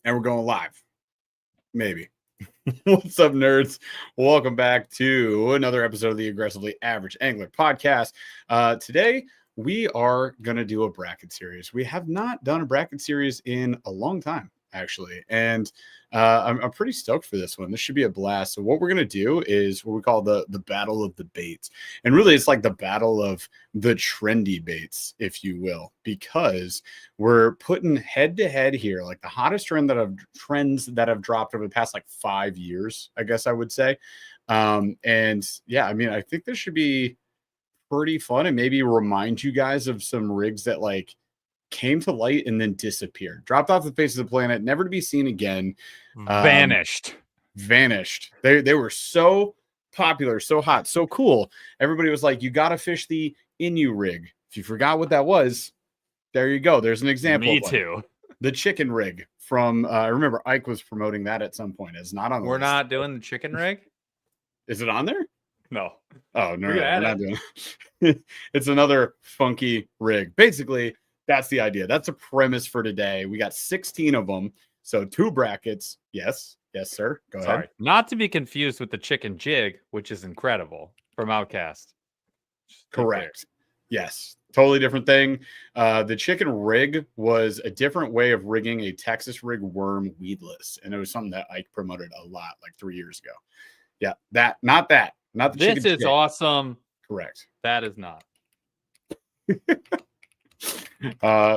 And we're going live. Maybe. What's up, nerds? Welcome back to another episode of the Aggressively Average Angler podcast. Today, we are going to do a bracket series. We have not done a bracket series in a long time, actually. And I'm pretty stoked for this one. This should be a blast. So what we're going to do is what we call the battle of the baits. And really, it's like the battle of the trendy baits, if you will, because we're putting head to head here, like the hottest trends that have dropped over the past like 5 years, I guess I would say. And yeah, I mean, I think this should be pretty fun and maybe remind you guys of some rigs that like came to light and then disappeared, dropped off the face of the planet, never to be seen again. Vanished. They were so popular, so hot, so cool. Everybody was like, you got to fish the Inu rig. If you forgot what that was, there you go. There's an example. Me too. The chicken rig from, I remember Ike was promoting that at some point. It's not on the We're list. not doing the chicken rig? Is it on there? No. Oh, no, we're not doing it. It's another funky rig. Basically, that's the idea. That's a premise for today. We got 16 of them. So 2 brackets. Yes, sir. Go ahead. Not to be confused with the chicken jig, which is incredible from Outcast. Correct. Yes. Totally different thing. The chicken rig was a different way of rigging a Texas rig worm weedless. And it was something that Ike promoted a lot like 3 years ago. Yeah. Not the this chicken is jig. Awesome. Correct. That is not.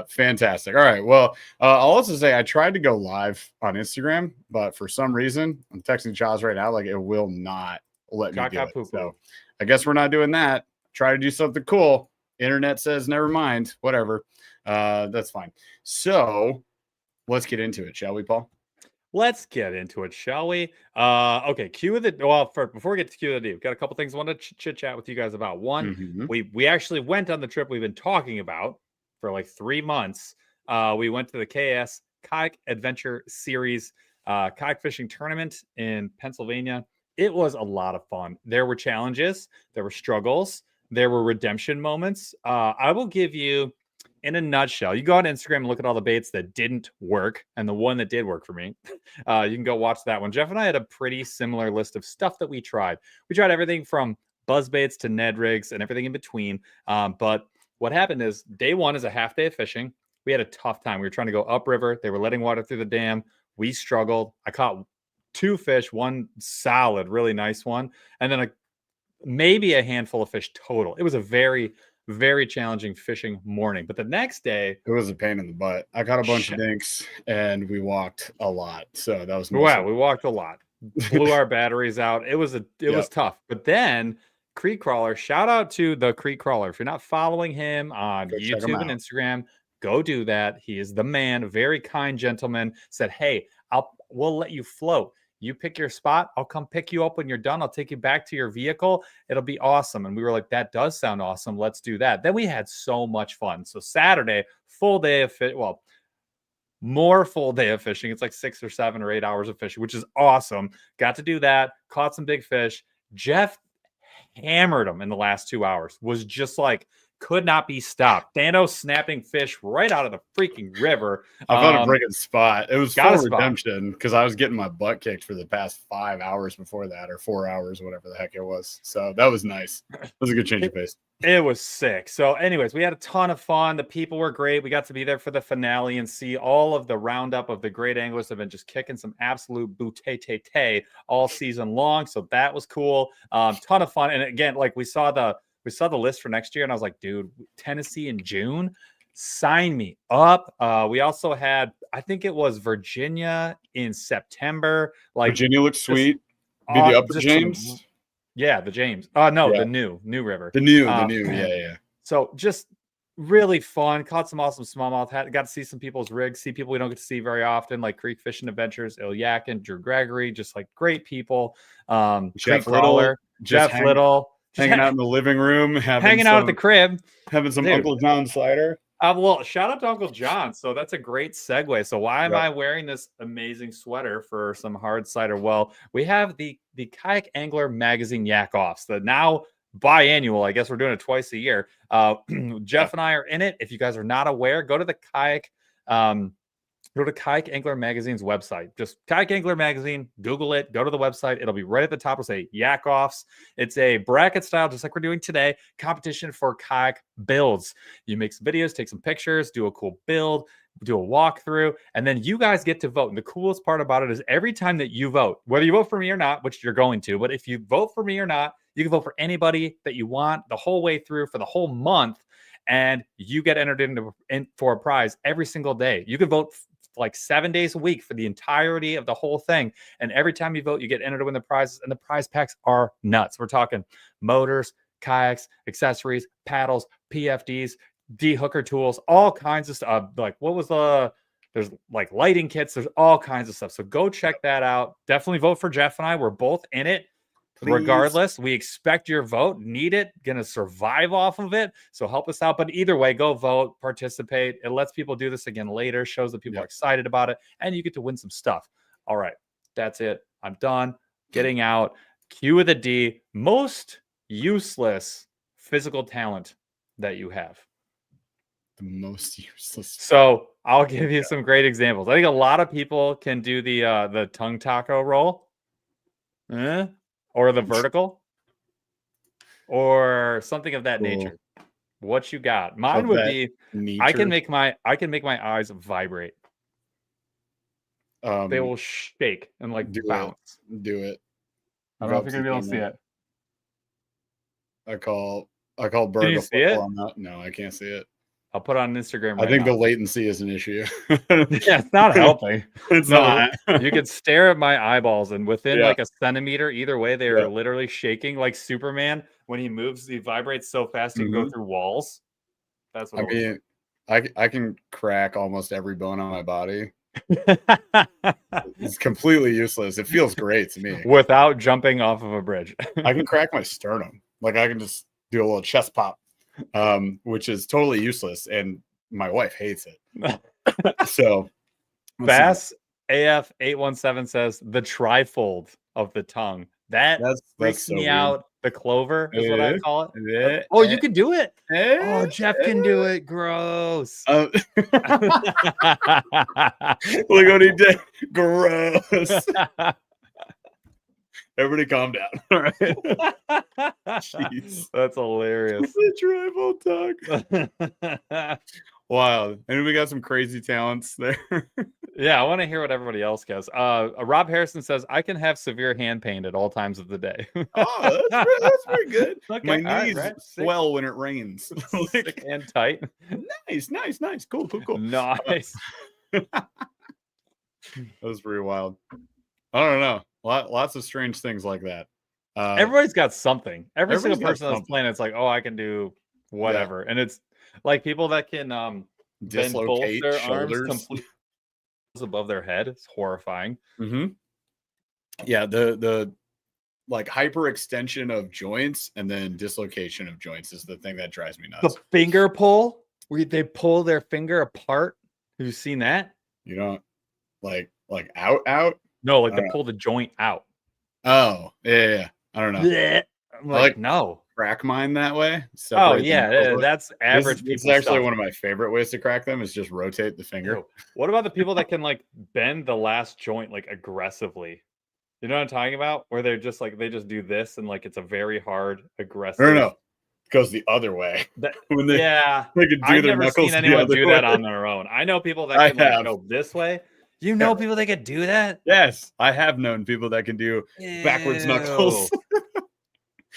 Fantastic. All right. Well, I'll also say I tried to go live on Instagram, but for some reason I'm texting Jaws right now, like it will not let me do it. So I guess we're not doing that. Try to do something cool. Internet says never mind. Whatever. That's fine. So let's get into it, shall we, Paul? Let's get into it, shall we? Okay, before we get to Q of the D, we've got a couple things I want to chit chat with you guys about. One, we actually went on the trip we've been talking about for like 3 months. We went to the Kayak Adventure Series kayak fishing tournament in Pennsylvania. It was a lot of fun. There were challenges, there were struggles, there were redemption moments. I will give you, in a nutshell, you go on Instagram and look at all the baits that didn't work and the one that did work for me. You can go watch that one. Jeff and I had a pretty similar list of stuff that we tried. We tried everything from buzz baits to Ned rigs and everything in between. But what happened is day one is a half day of fishing. We had a tough time. We were trying to go upriver. They were letting water through the dam. We struggled. I caught 2 fish, one solid, really nice one, and then maybe a handful of fish total. It was a very, very challenging fishing morning. But the next day, it was a pain in the butt. I caught a bunch of dinks and we walked a lot. So that was we walked a lot. Blew our batteries out. It was tough. But then Creek Crawler, shout out to the Creek Crawler. If you're not following him on YouTube and Instagram, go do that. He is the man, very kind gentleman. Said, hey, we'll let you float. You pick your spot. I'll come pick you up when you're done. I'll take you back to your vehicle. It'll be awesome. And we were like, that does sound awesome. Let's do that. Then we had so much fun. So Saturday, full day of more full day of fishing. It's like 6 or 7 or 8 hours of fishing, which is awesome. Got to do that. Caught some big fish. Jeff hammered them in the last 2 hours. Was just like, could not be stopped. Dano snapping fish right out of the freaking river. I found a freaking spot. It was full redemption because I was getting my butt kicked for the past 5 hours before that, or 4 hours, whatever the heck it was. So that was nice. It was a good change of pace. It was sick. So anyways, we had a ton of fun. The people were great. We got to be there for the finale and see all of the roundup of the great anglers have been just kicking some absolute bootay all season long. So that was cool. Ton of fun. And again, like we saw the list for next year, and I was like, dude, Tennessee in June, sign me up. We also had, I think it was Virginia in September. Like Virginia looks sweet. Be the Upper James. The James. The new river. The new. Yeah. So just really fun. Caught some awesome smallmouth. Got to see some people's rigs. See people we don't get to see very often, like Creek Fishing Adventures, Ilyakin, Drew Gregory, just like great people. Jeff Little. Hanging out in the living room, hanging out at the crib, having some Uncle John cider. Well, shout out to Uncle John. So that's a great segue. So why am I wearing this amazing sweater for some hard cider? Well, we have the Kayak Angler Magazine Yak Offs, the now biannual. I guess we're doing it twice a year. Jeff and I are in it. If you guys are not aware, go to the Kayak go to Kayak Angler Magazine's website. Just Kayak Angler Magazine, Google it, go to the website. It'll be right at the top. It'll say Yak Offs. It's a bracket style, just like we're doing today, competition for kayak builds. You make some videos, take some pictures, do a cool build, do a walkthrough, and then you guys get to vote. And the coolest part about it is every time that you vote, whether you vote for me or not, which you're going to, but if you vote for me or not, you can vote for anybody that you want the whole way through for the whole month, and you get entered for a prize every single day. You can vote like 7 days a week for the entirety of the whole thing. And every time you vote, you get entered to win the prizes. And the prize packs are nuts. We're talking motors, kayaks, accessories, paddles, PFDs, de-hooker tools, all kinds of stuff. Like there's like lighting kits. There's all kinds of stuff. So go check that out. Definitely vote for Jeff and I. We're both in it. Please. Regardless, we expect your vote. Need it. Gonna survive off of it. So help us out. But either way, go vote, participate. It lets people do this again later. Shows that people are excited about it, and you get to win some stuff. All right, that's it. I'm done. Getting out. Q of the D. Most useless physical talent that you have. The most useless. So I'll give you some great examples. I think a lot of people can do the tongue taco roll. Or the vertical, or something of that nature. What you got? Mine would be nature. I can make my eyes vibrate. They will shake and like bounce. Do it. I don't know if you're gonna be able to see it. I call Berg. Can you see it? No, I can't see it. I'll put it on Instagram. I think the latency is an issue. Yeah, it's not helping. It's not. You could stare at my eyeballs, and within like a centimeter, either way, they are literally shaking like Superman when he moves. He vibrates so fast he can go through walls. That's what I can crack almost every bone on my body. It's completely useless. It feels great to me without jumping off of a bridge. I can crack my sternum. Like I can just do a little chest pop. Which is totally useless, and my wife hates it. So, Bass AF 817 says the trifold of the tongue that freaks me out. The clover is what I call it. Oh, you can do it. Oh, Jeff can do it. Gross. Look what he did. Gross. Everybody calm down. All right. Jeez. That's hilarious. The trifold tongue. Wow. And we got some crazy talents there. Yeah, I want to hear what everybody else gets. Rob Harrison says, I can have severe hand pain at all times of the day. Oh, that's pretty good. Okay, my knees swell when it rains. Thick and tight. Nice. Cool. Nice. That was pretty wild. I don't know. Lots of strange things like that. Everybody's got something. Every single person on this planet, it's like, oh, I can do whatever. And it's like people that can dislocate their shoulders arms completely above their head. It's horrifying. Mm-hmm. Yeah, the like hyperextension of joints and then dislocation of joints is the thing that drives me nuts. The finger pull, where they pull their finger apart. Have you seen that? You know, like out. No, like they pull the joint out. Oh, yeah. I don't know. Yeah. I'm like, no. Crack mine that way. Oh, yeah. That's average people. It's actually one of my favorite ways to crack them is just rotate the finger. What about the people that can like bend the last joint like aggressively? You know what I'm talking about? Where they're just like, they just do this and like it's a very hard, aggressive. No. It goes the other way. When they can do I've never seen anyone do that on their own. I know people that can go this way. You know people that can do that? Yes, I have known people that can do backwards knuckles.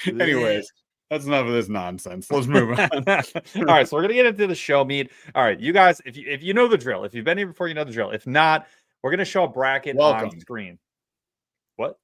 Anyways, that's enough of this nonsense. Let's move on. All right, so we're gonna get into the show meat. All right, you guys, if you know the drill, if you've been here before, you know the drill. If not, we're gonna show a bracket on screen. What?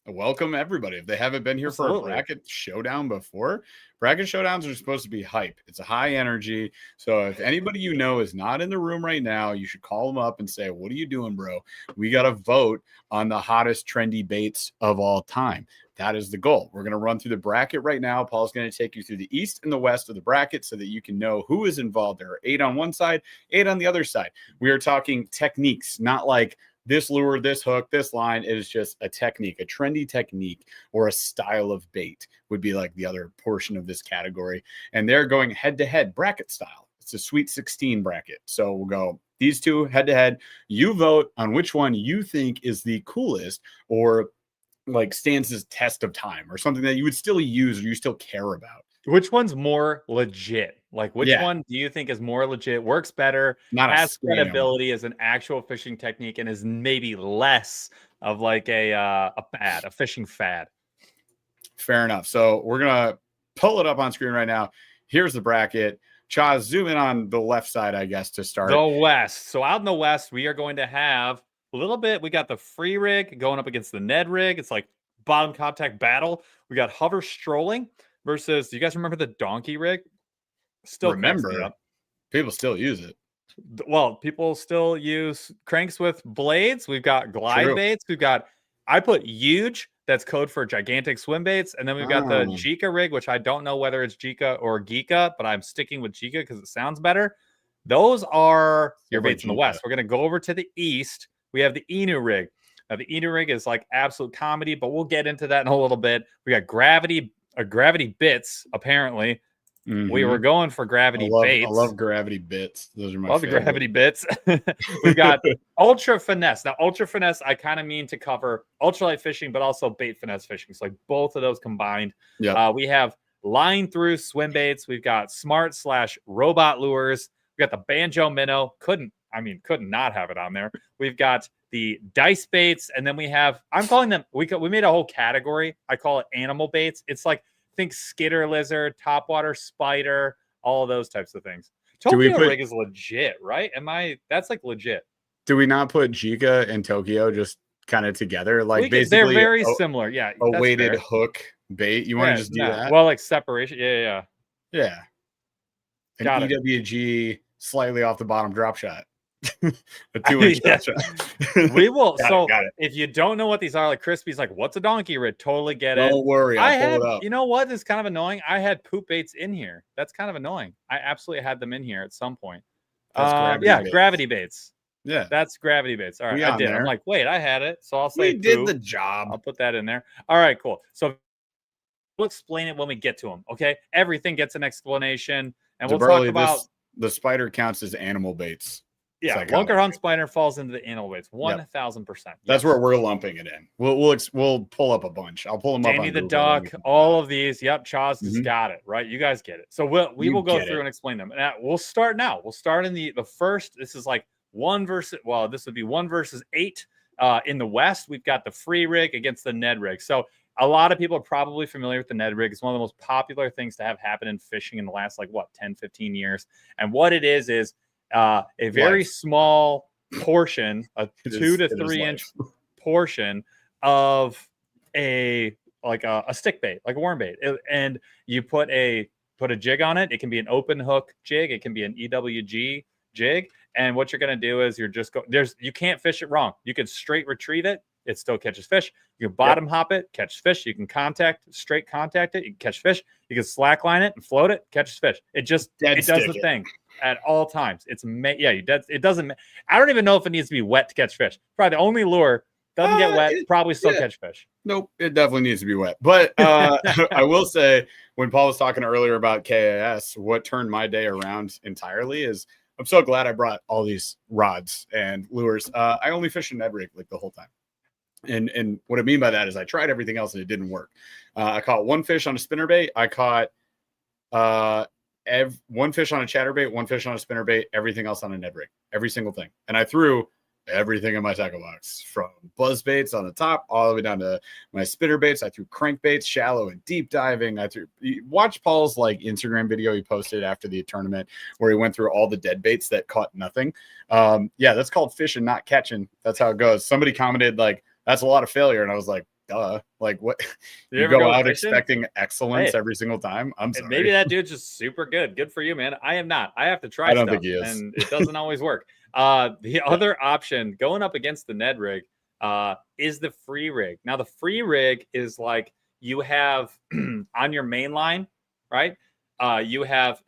Welcome everybody. If they haven't been here for a bracket showdown before, bracket showdowns are supposed to be hype. It's a high energy. So if anybody you know is not in the room right now, you should call them up and say, what are you doing, bro? We got to vote on the hottest trendy baits of all time. That is the goal. We're going to run through the bracket right now. Paul's going to take you through the east and the west of the bracket so that you can know who is involved. There are 8 on one side, 8 on the other side. We are talking techniques, not like this lure, this hook, this line. It is just a technique, a trendy technique, or a style of bait would be like the other portion of this category. And they're going head-to-head bracket style. It's a Sweet 16 bracket. So we'll go These two head to head. You vote on which one you think is the coolest or like stands as test of time or something that you would still use or you still care about. Which one's more legit? Like, which one do you think is more legit, works better, not has a scam. credibility as an actual fishing technique, and is maybe less of like a fishing fad? Fair enough. So we're gonna pull it up on screen right now. Here's the bracket. Chaz, zoom in on the left side, I guess, to start. The West. So out in the West, we are going to have a little bit. We got the free rig going up against the Ned rig. It's like bottom contact battle. We got hover strolling versus. Do you guys remember the donkey rig? Still remember. People still use it. Well, people still use cranks with blades. We've got glide baits. We've got. I put huge. That's code for gigantic swim baits. And then we've got the Jica rig, which I don't know whether it's Jica or Gica, but I'm sticking with Jica because it sounds better. Those are your baits in the West. We're going to go over to the East. We have the Inu rig. Now, the Inu rig is like absolute comedy, but we'll get into that in a little bit. We got gravity bits, apparently. Mm-hmm. We were going for gravity baits. I love gravity bits. Those are my favorite. The gravity bits. We've got ultra finesse. Now, ultra finesse, I kind of mean to cover ultralight fishing, but also bait finesse fishing. So like both of those combined. Yeah. We have line through swim baits. We've got smart / robot lures. We got the banjo minnow. Couldn't not have it on there. We've got the dice baits, and then we have. I'm calling them. We made a whole category. I call it animal baits. It's like. Think skitter lizard, topwater spider, all of those types of things. Tokyo rig is legit, right? That's like legit. Do we not put Jica and Tokyo just kind of together? Like basically they're very similar. Yeah. A weighted hook bait. You want to just do that? Well, like separation. Yeah. An EWG slightly off the bottom drop shot. A 2-inch drop shot. We will. Got it. If you don't know what these are, like Crispy's like, what's a donkey rig? Totally get it. Don't worry. I'll pull it up. You know what is kind of annoying? I had poop baits in here. That's kind of annoying. I absolutely had them in here at some point. Gravity baits. Yeah. That's gravity baits. All right. I did. I'm like, wait, I had it. So I'll say we did the job. I'll put that in there. All right, cool. So we'll explain it when we get to them. Okay. Everything gets an explanation. And we'll talk about the spider counts as animal baits. Yeah, Lunker Hunt Spider falls into the animal baits 1,000%. That's where we're lumping it in. We'll pull up a bunch. I'll pull them Danny up. The Duck, all of these. Yep, Chaz has got it right. You guys get it. So we will go through and explain them. And we'll start now. We'll start in the first. This is like this would be 1 versus 8 in the West. We've got the free rig against the Ned rig. So a lot of people are probably familiar with the Ned rig. It's one of the most popular things to have happen in fishing in the last 10, 15 years. And what it is a very small portion, a 2 to 3 inch portion of a stick bait, like a worm bait, and you put a jig on it. It can be an open hook jig, it can be an EWG jig, and what you're going to do is you can't fish it wrong. You can straight retrieve it, it still catches fish. You can bottom hop it, catch fish. You can straight contact it, you can catch fish. You can slack line it and float it, catches fish. It does the thing at all times. It doesn't. I don't even know if it needs to be wet to catch fish. Probably the only lure doesn't get wet, probably still catch fish. Nope, it definitely needs to be wet. But I will say, when Paul was talking earlier about KAS, what turned my day around entirely is I'm so glad I brought all these rods and lures. I only fished a Ned rig like the whole time. And what I mean by that is I tried everything else and it didn't work. I caught one fish on a spinnerbait. I caught one fish on a chatterbait, one fish on a spinnerbait, everything else on a Ned rig, every single thing. And I threw everything in my tackle box, from buzz baits on the top all the way down to my spinner baits. I threw crankbaits, shallow and deep diving. Watch Paul's Instagram video he posted after the tournament where he went through all the dead baits that caught nothing. That's called fishing, not catching. That's how it goes. Somebody commented that's a lot of failure, and I was like, duh. What? You go out expecting excellence every single time? I'm sorry. Maybe that dude's just super good. Good for you, man. I am not. I have to try. I don't think he is, and it doesn't always work. The other option going up against the Ned rig is the free rig. Now, the free rig is you have on your main line, right? You have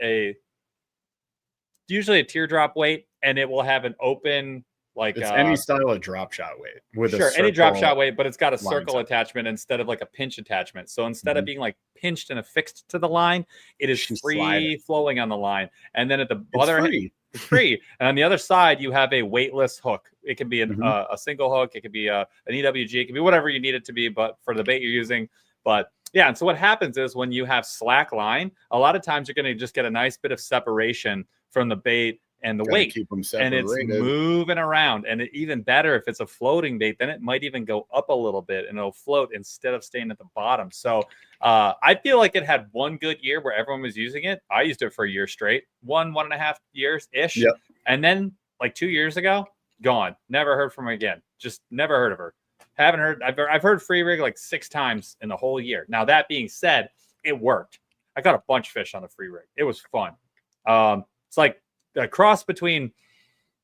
usually a teardrop weight, and it will have an open. It's any style of drop shot weight with any drop shot weight, but it's got a circle attachment instead of a pinch attachment. So instead of being pinched and affixed to the line, it is free flowing on the line. And then at the other end, It's free. And on the other side, you have a weightless hook. It can be a single hook. It could be an EWG. It can be whatever you need it to be, but for the bait you're using. But yeah, and so what happens is when you have slack line, a lot of times you're going to just get a nice bit of separation from the bait and the weight, keep them and it's moving around. And even better if it's a floating bait, then it might even go up a little bit and it'll float instead of staying at the bottom. So I feel like it had one good year where everyone was using it. I used it for a year straight, 1.5 years ish. Yep. And then like 2 years ago, gone. Never heard from her again. Just never heard of her. Haven't heard. I've heard free rig like 6 times in the whole year. Now that being said, it worked. I got a bunch of fish on the free rig. It was fun. It's like a cross between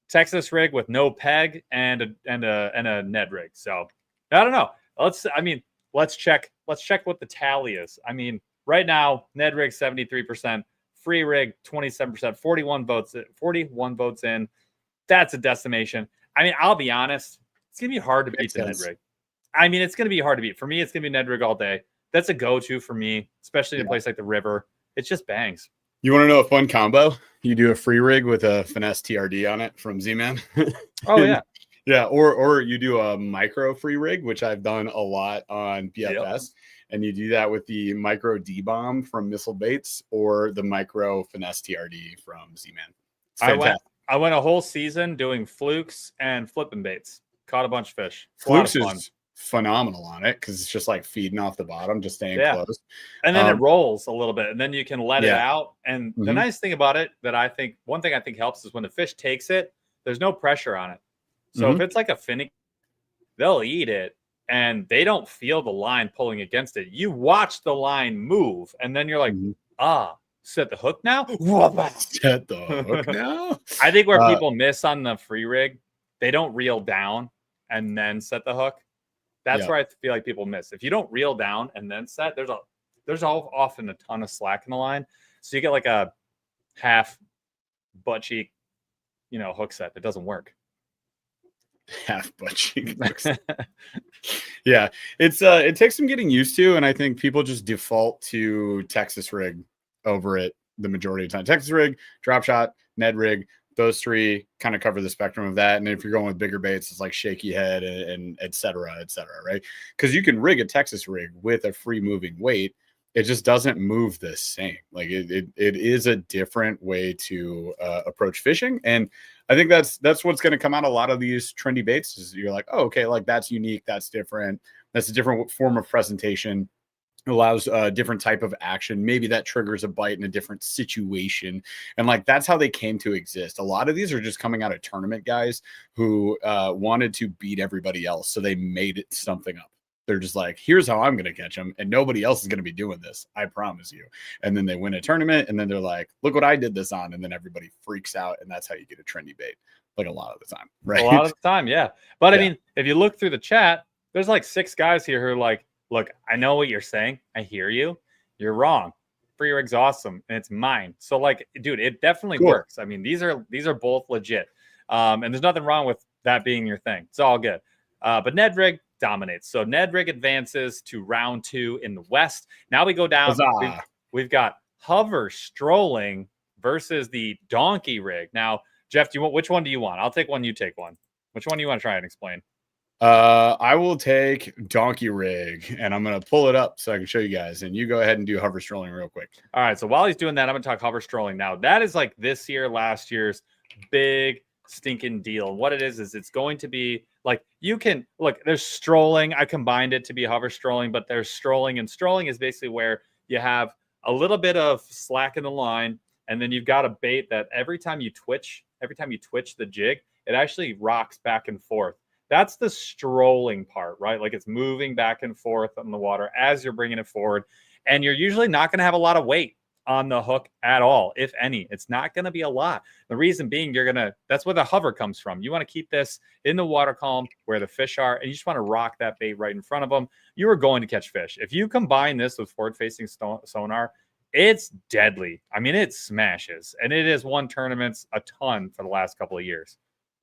Texas rig with no peg and a Ned rig. So I don't know. Let's check what the tally is. I mean, right now, Ned rig 73%, free rig 27%, 41 votes in. That's a decimation. I mean, I'll be honest, it's gonna be hard to beat the Ned rig. I mean, it's gonna be hard to beat. For me, it's gonna be Ned rig all day. That's a go-to for me, especially in a place like the river. It's just bangs. You want to know a fun combo? You do a free rig with a finesse TRD on it from Z-Man. Oh yeah. Yeah, or you do a micro free rig, which I've done a lot on BFS, and you do that with the micro D-bomb from Missile Baits or the micro finesse TRD from Z-Man. I went a whole season doing flukes and flipping baits. Caught a bunch of fish. Flukes is phenomenal on it because it's just like feeding off the bottom, just staying close. And then it rolls a little bit, and then you can let it out. And the nice thing about it one thing I think helps is when the fish takes it, there's no pressure on it. So if it's like a finicky, they'll eat it and they don't feel the line pulling against it. You watch the line move, and then you're like, set the hook now? Set the hook now? I think where people miss on the free rig, they don't reel down and then set the hook. That's where I feel like people miss. If you don't reel down and then set, there's often a ton of slack in the line. So you get like a half butt cheek, hook set that doesn't work. Half butt cheek. Yeah, it takes some getting used to, and I think people just default to Texas rig over it the majority of the time. Texas rig, drop shot, Ned rig. Those three kind of cover the spectrum of that. And if you're going with bigger baits, it's like shaky head and et cetera, right? Because you can rig a Texas rig with a free moving weight. It just doesn't move the same. Like it is a different way to approach fishing. And I think that's what's going to come out of a lot of these trendy baits is you're like, oh, okay, like that's unique. That's different. That's a different form of presentation. Allows a different type of action. Maybe that triggers a bite in a different situation. And like, that's how they came to exist. A lot of these are just coming out of tournament guys who wanted to beat everybody else. So they made it something up. They're just like, here's how I'm going to catch them. And nobody else is going to be doing this. I promise you. And then they win a tournament. And then they're like, look what I did this on. And then everybody freaks out. And that's how you get a trendy bait. Like a lot of the time. Right. A lot of the time. Yeah. But I mean, if you look through the chat, there's like 6 guys here who are like, look, I know what you're saying. I hear you. You're wrong. Free rig's awesome, and it's mine. So, like, dude, it definitely works. I mean, these are both legit, and there's nothing wrong with that being your thing. It's all good. But Ned rig dominates. So Ned rig advances to round 2 in the West. Now we go down. We've got hover strolling versus the donkey rig. Now, Jeff, which one do you want? I'll take one. You take one. Which one do you want to try and explain? I will take donkey rig and I'm going to pull it up so I can show you guys, and you go ahead and do hover strolling real quick. All right. So while he's doing that, I'm going to talk hover strolling. Now that is like last year's big stinking deal. What it is it's going to be like, you can look, there's strolling. I combined it to be hover strolling, but there's strolling, and strolling is basically where you have a little bit of slack in the line. And then you've got a bait that every time you twitch the jig, it actually rocks back and forth. That's the strolling part, right? Like it's moving back and forth on the water as you're bringing it forward. And you're usually not going to have a lot of weight on the hook at all, if any. It's not going to be a lot. The reason being, that's where the hover comes from. You want to keep this in the water column where the fish are, and you just want to rock that bait right in front of them. You are going to catch fish. If you combine this with forward-facing sonar, it's deadly. I mean, it smashes. And it has won tournaments a ton for the last couple of years.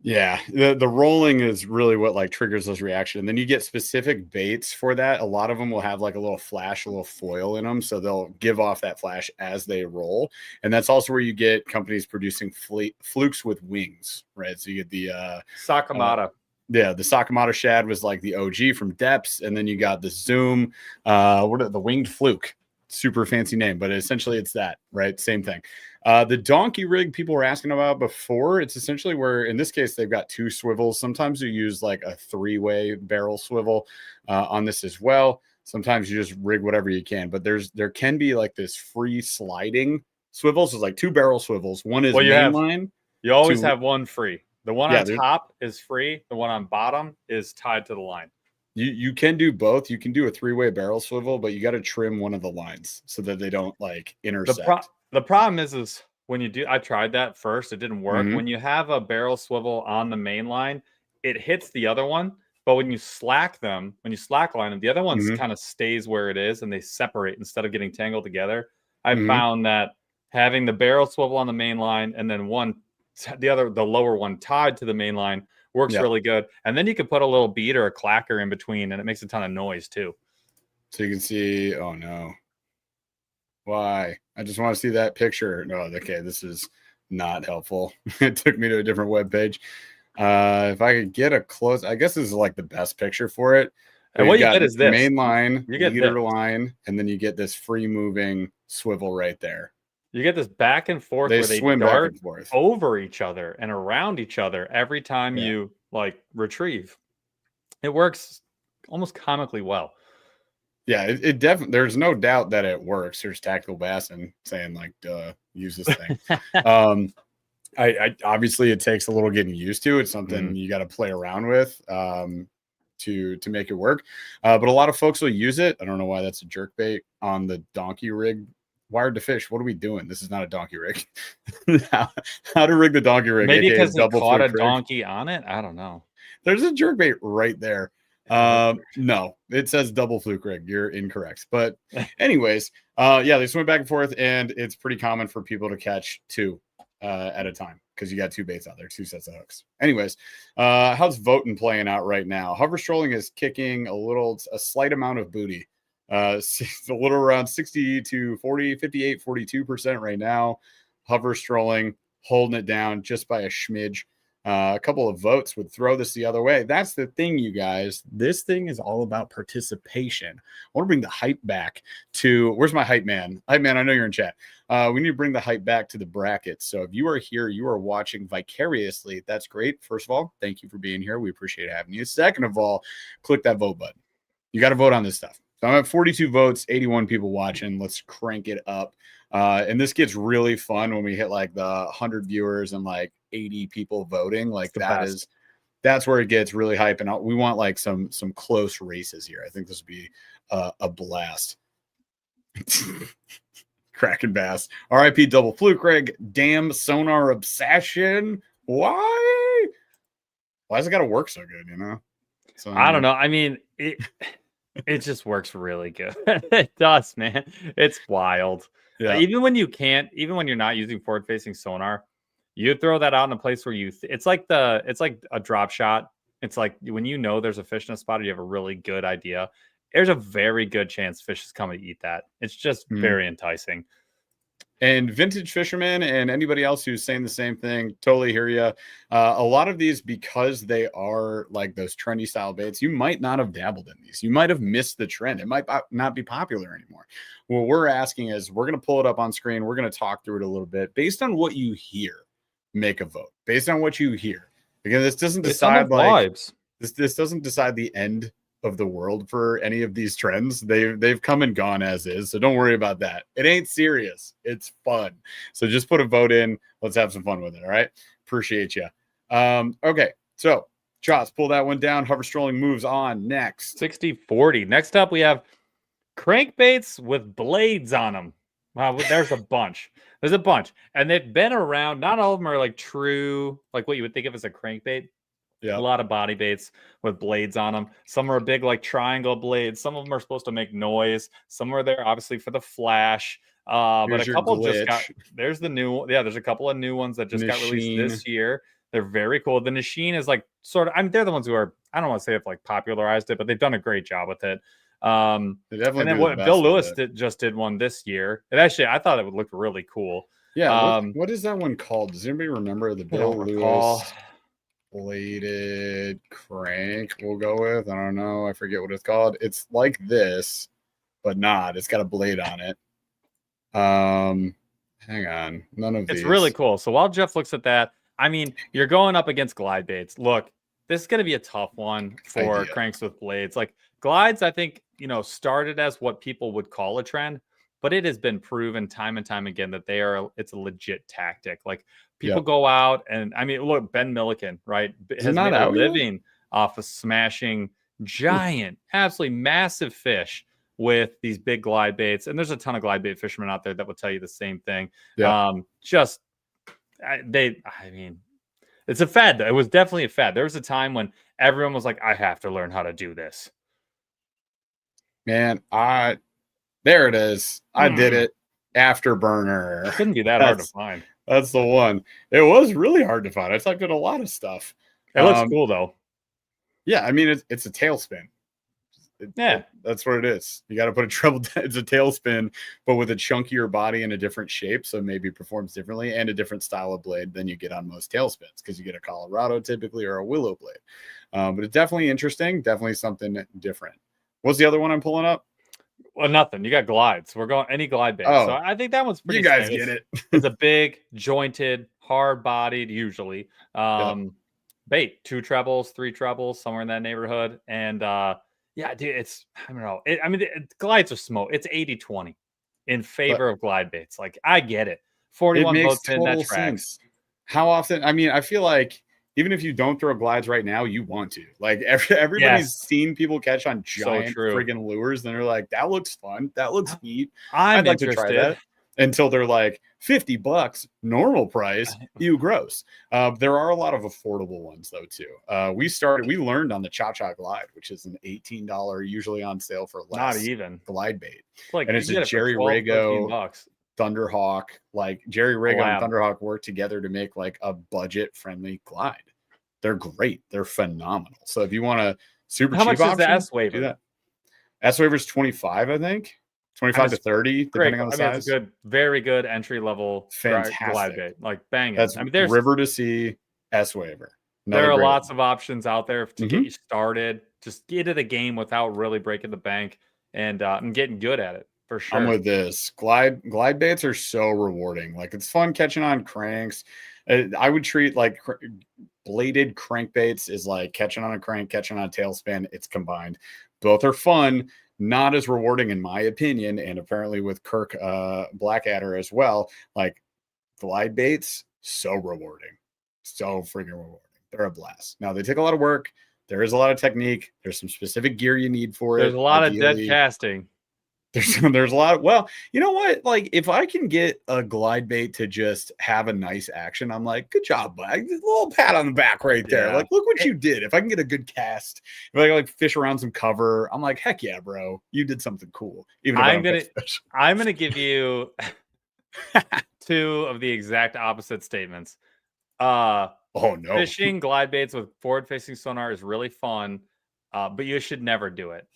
Yeah, the rolling is really what like triggers those reaction. And then you get specific baits for that. A lot of them will have like a little flash, a little foil in them, so they'll give off that flash as they roll. And that's also where you get companies producing flukes with wings, right? So you get the Sakamata. yeah, the Sakamoto shad was like the OG from Depths, and then you got the Zoom, the winged fluke, super fancy name, but essentially it's that, right? Same thing. The donkey rig people were asking about before, it's essentially where in this case they've got two swivels. Sometimes you use like a three-way barrel swivel on this as well. Sometimes you just rig whatever you can, but there can be like this free sliding swivels. So it's like two barrel swivels. One is Well, mainline. you always have one free. The one Yeah, on top is free. The one on bottom is tied to the line. You can do both. You can do a three-way barrel swivel, but you got to trim one of the lines so that they don't like intersect. The problem is when you do, I tried that first, it didn't work. Mm-hmm. When you have a barrel swivel on the main line, it hits the other one. But when you slack them, when you slackline them, the other one Mm-hmm. kind of stays where it is and they separate instead of getting tangled together. I Mm-hmm. found that having the barrel swivel on the main line and then the lower one tied to the main line works really good. And then you can put a little bead or a clacker in between and it makes a ton of noise too. So you can see, oh no. Why? I just want to see that picture. No, okay, this is not helpful. It took me to a different web page. If I could get a close, I guess this is like the best picture for it. And what you get is this main line, you get leader line, and then you get this free moving swivel right there. You get this back and forth They where they swim dart back and forth over each other and around each other every time you like retrieve. It works almost comically well. Yeah, it definitely. There's no doubt that it works. There's Tactical Bass and saying like, "Duh, use this thing." I obviously it takes a little getting used to. It's something you got to play around with to make it work. But a lot of folks will use it. I don't know why that's a jerk bait on the donkey rig. Wired to fish. What are we doing? This is not a donkey rig. how to rig the donkey rig? Maybe because he caught a rig. donkey on it. I don't know. There's a jerk bait right there. No, it says double fluke rig. You're incorrect. But anyways, yeah, they swim back and forth, and it's pretty common for people to catch two at a time because you got two baits out there, two sets of hooks. Anyways, how's voting playing out right now? Hover strolling is kicking a slight amount of booty. It's a little around 60 to 40, 58, 42% right now. Hover strolling holding it down just by a smidge. A couple of votes would throw this the other way. That's the thing, you guys. This thing is all about participation. I want to bring the hype back to where's my hype man? Hype man, I know you're in chat. We need to bring the hype back to the brackets. So if you are here, you are watching vicariously. That's great. First of all, thank you for being here. We appreciate having you. Second of all, click that vote button. You got to vote on this stuff. So I'm at 42 votes, 81 people watching. Let's crank it up. And this gets really fun when we hit like the 100 viewers and like 80 people voting. Like that's where it gets really hype. And we want like some close races here. I think this would be a blast. Kraken bass. RIP double fluke rig. Damn sonar obsession. Why has it got to work so good? You know. So I don't know. I mean, it just works really good. It does, man. It's wild. Yeah. Even when you're not using forward facing sonar, you throw that out in a place where it's like a drop shot. It's like when you know there's a fish in a spot or you have a really good idea, there's a very good chance fish is coming to eat that. It's just very enticing. And vintage fishermen and anybody else who's saying the same thing, totally hear you. A lot of these, because they are like those trendy style baits, you might not have dabbled in these. You might have missed the trend. It might not be popular anymore. What we're asking is we're going to pull it up on screen. We're going to talk through it a little bit. Based on what you hear, make a vote. Based on what you hear. Again, this doesn't decide like this doesn't decide the end of the world for any of these trends. They've come and gone as is, so don't worry about that. It ain't serious. It's fun. So just put a vote in. Let's have some fun with it. All right. Appreciate you. Okay. So Joss, pull that one down. Hover strolling moves on next. 60-40. Next up, we have crankbaits with blades on them. Wow, there's a bunch. There's a bunch. And they've been around. Not all of them are like true, like what you would think of as a crankbait. Yeah. A lot of body baits with blades on them. Some are big, like triangle blades. Some of them are supposed to make noise. Some are there, obviously, for the flash. But a couple just got. There's the new. Yeah, there's a couple of new ones that just got released this year. They're very cool. The Nishine is like sort of, I mean, they're the ones who are, I don't want to say it's like popularized it, but they've done a great job with it. They definitely and then do the what best Bill with Lewis it. just did one this year. And actually, I thought it would look really cool. Yeah, what is that one called? Does anybody remember the I don't Bill recall. Lewis bladed crank? We'll go with. I don't know. I forget what it's called. It's like this, but not. It's got a blade on it. Hang on. None of these. It's really cool. So while Jeff looks at that, I mean, you're going up against glide baits. Look, this is going to be a tough one for cranks with blades. Like glides, I think, started as what people would call a trend, but it has been proven time and time again that it's a legit tactic. Like people go out and, I mean, look, Ben Milliken, right, has made a living off of smashing giant, absolutely massive fish with these big glide baits. And there's a ton of glide bait fishermen out there that will tell you the same thing. I mean, it's a fad. It was definitely a fad. There was a time when everyone was like, I have to learn how to do this. Man, there it is. I did it. Afterburner. It couldn't be that hard to find. That's the one. It was really hard to find. I typed in a lot of stuff. It looks cool though. Yeah, I mean it's a tailspin. That's what it is. You got to put a treble. It's a tailspin, but with a chunkier body and a different shape, so maybe performs differently and a different style of blade than you get on most tailspins because you get a Colorado typically or a willow blade. But it's definitely interesting. Definitely something different. What's the other one I'm pulling up? Well, nothing. You got glides. We're going any glide bait. So I think that one's pretty. You guys get it. It's a big, jointed, hard-bodied, usually bait. 2 trebles, 3 trebles, somewhere in that neighborhood. And yeah, dude, it's I don't know. Glides are smoke. It's 80-20 in favor of glide baits. Like I get it. 41 boats in that tracks. How often? I mean, I feel like even if you don't throw glides right now, you want to. Like everybody's seen people catch on giant friggin' lures, and they're like, "That looks fun. That looks neat. I'd like to try that." Until they're like $50 normal price. Ew, gross. There are a lot of affordable ones though too. We learned on the Cha-Cha Glide, which is an $18 usually on sale for less. Not even glide bait. Like, and it's a Jerry Rago Thunderhawk. Like Jerry Rago and Thunderhawk work together to make like a budget friendly glide. They're great. They're phenomenal. So if you want a super cheap option, is the S waiver? Do that. S waiver is 25, I think. 25 to 30, depending on the size. It's a good, very good entry level glide bait. Like bang. That's there's river to sea S waiver. There are lots of options out there to get you started. Just get to the game without really breaking the bank and getting good at it for sure. I'm with this. Glide baits are so rewarding. Like it's fun catching on cranks. I would treat like bladed crankbaits is like catching on a crank, catching on a tailspin. It's combined. Both are fun. Not as rewarding in my opinion, and apparently with Kirk Blackadder as well. Like glide baits, so rewarding, so freaking rewarding. They're a blast. Now they take a lot of work. There is a lot of technique. There's some specific gear you need for it. There's a lot of dead casting. There's a lot. Well, you know what? Like if I can get a glide bait to just have a nice action, I'm like, good job, bud. A little pat on the back right there. Like, look what you did. If I can get a good cast, if I can like fish around some cover, I'm like, heck yeah, bro. You did something cool. Even if I'm gonna give you 2 of the exact opposite statements. Oh no. Fishing glide baits with forward-facing sonar is really fun, but you should never do it.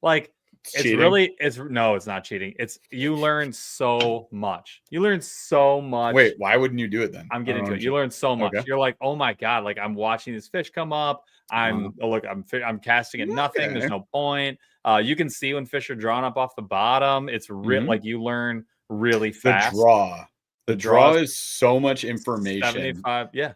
Like it's not cheating. You learn so much. Wait, why wouldn't you do it then? I'm getting to it. You learn so much. Okay. You're like, oh my God, like I'm watching this fish come up. I'm casting at nothing. There's no point. You can see when fish are drawn up off the bottom. It's like you learn really fast. The draw is so much information. 75, yeah.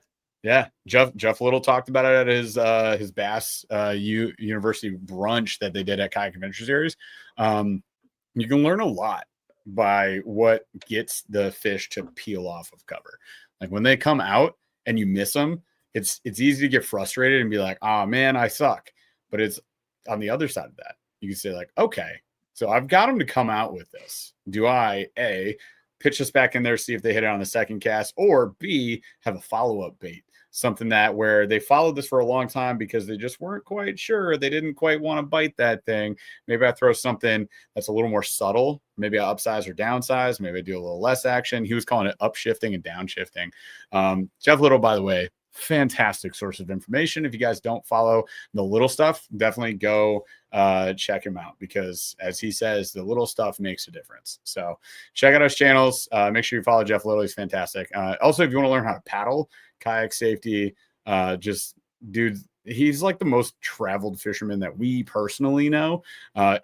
Jeff Little talked about it at his Bass University brunch that they did at Kayak Adventure Series. You can learn a lot by what gets the fish to peel off of cover. Like when they come out and you miss them, it's easy to get frustrated and be like, oh man, I suck. But it's on the other side of that. You can say like, okay, so I've got them to come out with this. Do I pitch this back in there, see if they hit it on the second cast, or B, have a follow-up bait? Something that where they followed this for a long time because they just weren't quite sure. They didn't quite want to bite that thing. Maybe I throw something that's a little more subtle. Maybe I upsize or downsize. Maybe I do a little less action. He was calling it upshifting and downshifting. Jeff Little, by the way, fantastic source of information. If you guys don't follow the little stuff, definitely go check him out, because as he says, the little stuff makes a difference. So check out his channels. Make sure you follow Jeff Little. He's fantastic. Also, if you want to learn how to paddle, kayak safety, just dude, he's like the most traveled fisherman that we personally know,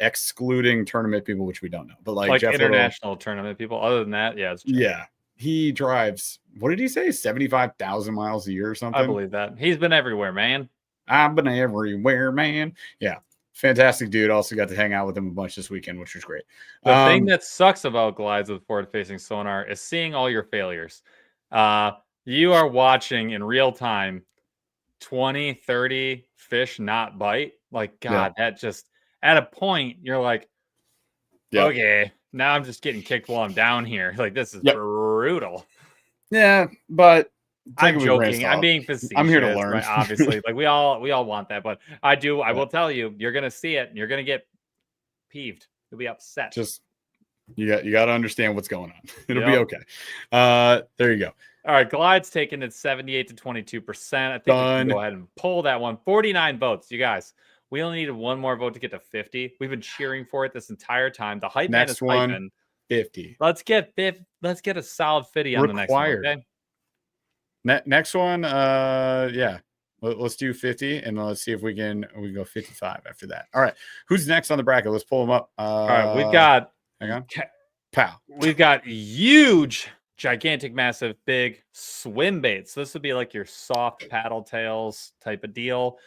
excluding tournament people, which we don't know, but like Jeff international Little, tournament people. Other than that, yeah, it's yeah, he drives, what did he say, 75,000 miles a year or something? I believe that. He's been everywhere, man. I've been everywhere, man. Yeah, fantastic dude. Also got to hang out with him a bunch this weekend, which was great. The thing that sucks about glides with forward-facing sonar is seeing all your failures. You are watching in real time 20, 30 fish not bite. Like, God, that just, at a point, you're like, okay, now I'm just getting kicked while I'm down here. Like, this is brutal. Yeah, but I'm joking. I'm being facetious. I'm here to learn. Right? Obviously, like we all want that, but I will tell you, you're gonna see it and you're gonna get peeved. You'll be upset. Just you got to understand what's going on. It'll be okay. There you go. All right, glide's taken at 78 to 22%. I think we can go ahead and pull that one. 49 votes, you guys. We only needed one more vote to get to 50. We've been cheering for it this entire time. The hype man is hyping. 50. Let's get a solid 50 on the next one. Okay? Next one, yeah. Let's do 50, and let's see if we can go 55 after that. All right, who's next on the bracket? Let's pull them up. All right, we've got. Hang on. Pow. We've got huge, gigantic, massive, big swim baits. So this would be like your soft paddle tails type of deal.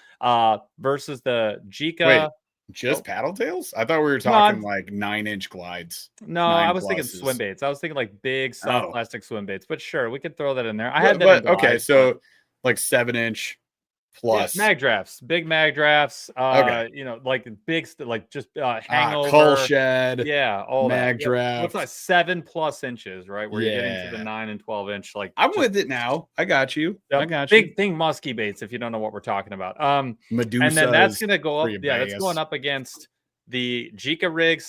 Versus the Jica. Wait, just paddle tails? I thought we were talking like 9-inch glides. No, I was thinking swim baits. I was thinking like big soft plastic swim baits. But sure, we could throw that in there. I had that. Okay, so like 7-inch plus mag drafts, big mag drafts. You know, like big, like just hangover, cull shed, all mag draft. What's like 7+ inches, right? Where you're getting to the 9 and 12-inch. Like I'm with it now. I got you. I got you. Big thing, musky baits. If you don't know what we're talking about, Medusa, and then that's gonna go up. Yeah, that's going up against the Jica rig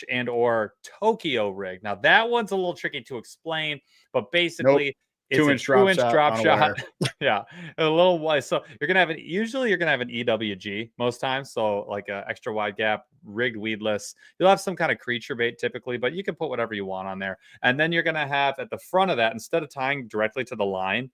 / and or Tokyo rig. Now that one's a little tricky to explain, but basically. It's 2-inch drop shot. Yeah, a little wide. So you're gonna have usually you're gonna have an EWG most times. So like a extra wide gap, rigged weedless. You'll have some kind of creature bait typically, but you can put whatever you want on there. And then you're gonna have at the front of that, instead of tying directly to the line,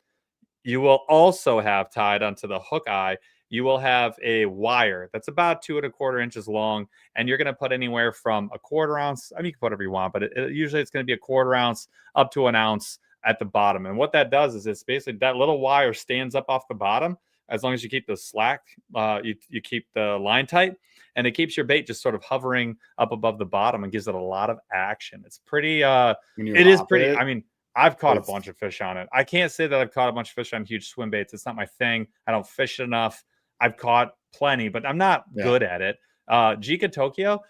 you will also have tied onto the hook eye. You will have a wire that's about 2 1/4 inches long, and you're going to put anywhere from a 1/4 ounce. I mean, you can put whatever you want, but usually it's going to be a 1/4 ounce up to an ounce at the bottom. And what that does is it's basically that little wire stands up off the bottom. As long as you keep the slack, you keep the line tight, and it keeps your bait just sort of hovering up above the bottom and gives it a lot of action. It's pretty, it is pretty, I mean, I've caught a bunch of fish on it. I can't say that I've caught a bunch of fish on huge swim baits. It's not my thing. I don't fish it enough. I've caught plenty, but I'm not good at it. Jica Tokyo,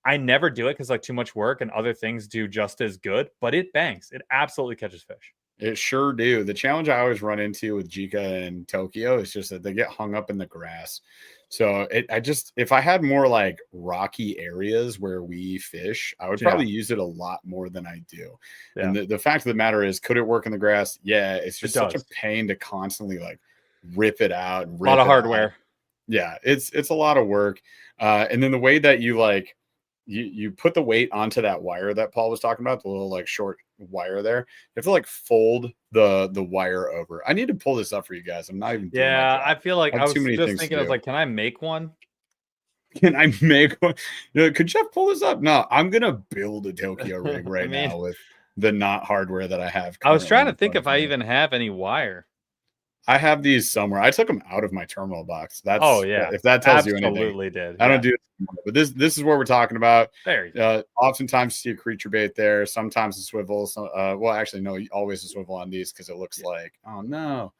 I never do it because like too much work and other things do just as good, but it bangs. It absolutely catches fish. It sure do. The challenge I always run into with Jica and Tokyo is just that they get hung up in the grass. So if I had more like rocky areas where we fish, I would probably use it a lot more than I do. Yeah. And the fact of the matter is, could it work in the grass? Yeah. It's just such a pain to constantly like rip it out. A lot of hardware. Yeah. It's a lot of work. And then the way that you like, you put the weight onto that wire that Paul was talking about, the little like short wire there. You have to like fold the wire over. I need to pull this up for you guys. I'm not even doing I feel like I was just thinking of like, can I make one? Can I make one? Could Jeff pull this up? No, I'm gonna build a Tokyo rig right now with the not hardware that I have. I was trying to think if I even have any wire. I have these somewhere. I took them out of my terminal box. That's if that tells you anything. Absolutely did. I don't do it anymore, but this is what we're talking about. There you go. Oftentimes you see a creature bait there. Sometimes a swivel. Well, actually, no, always a swivel on these because it looks like, oh no,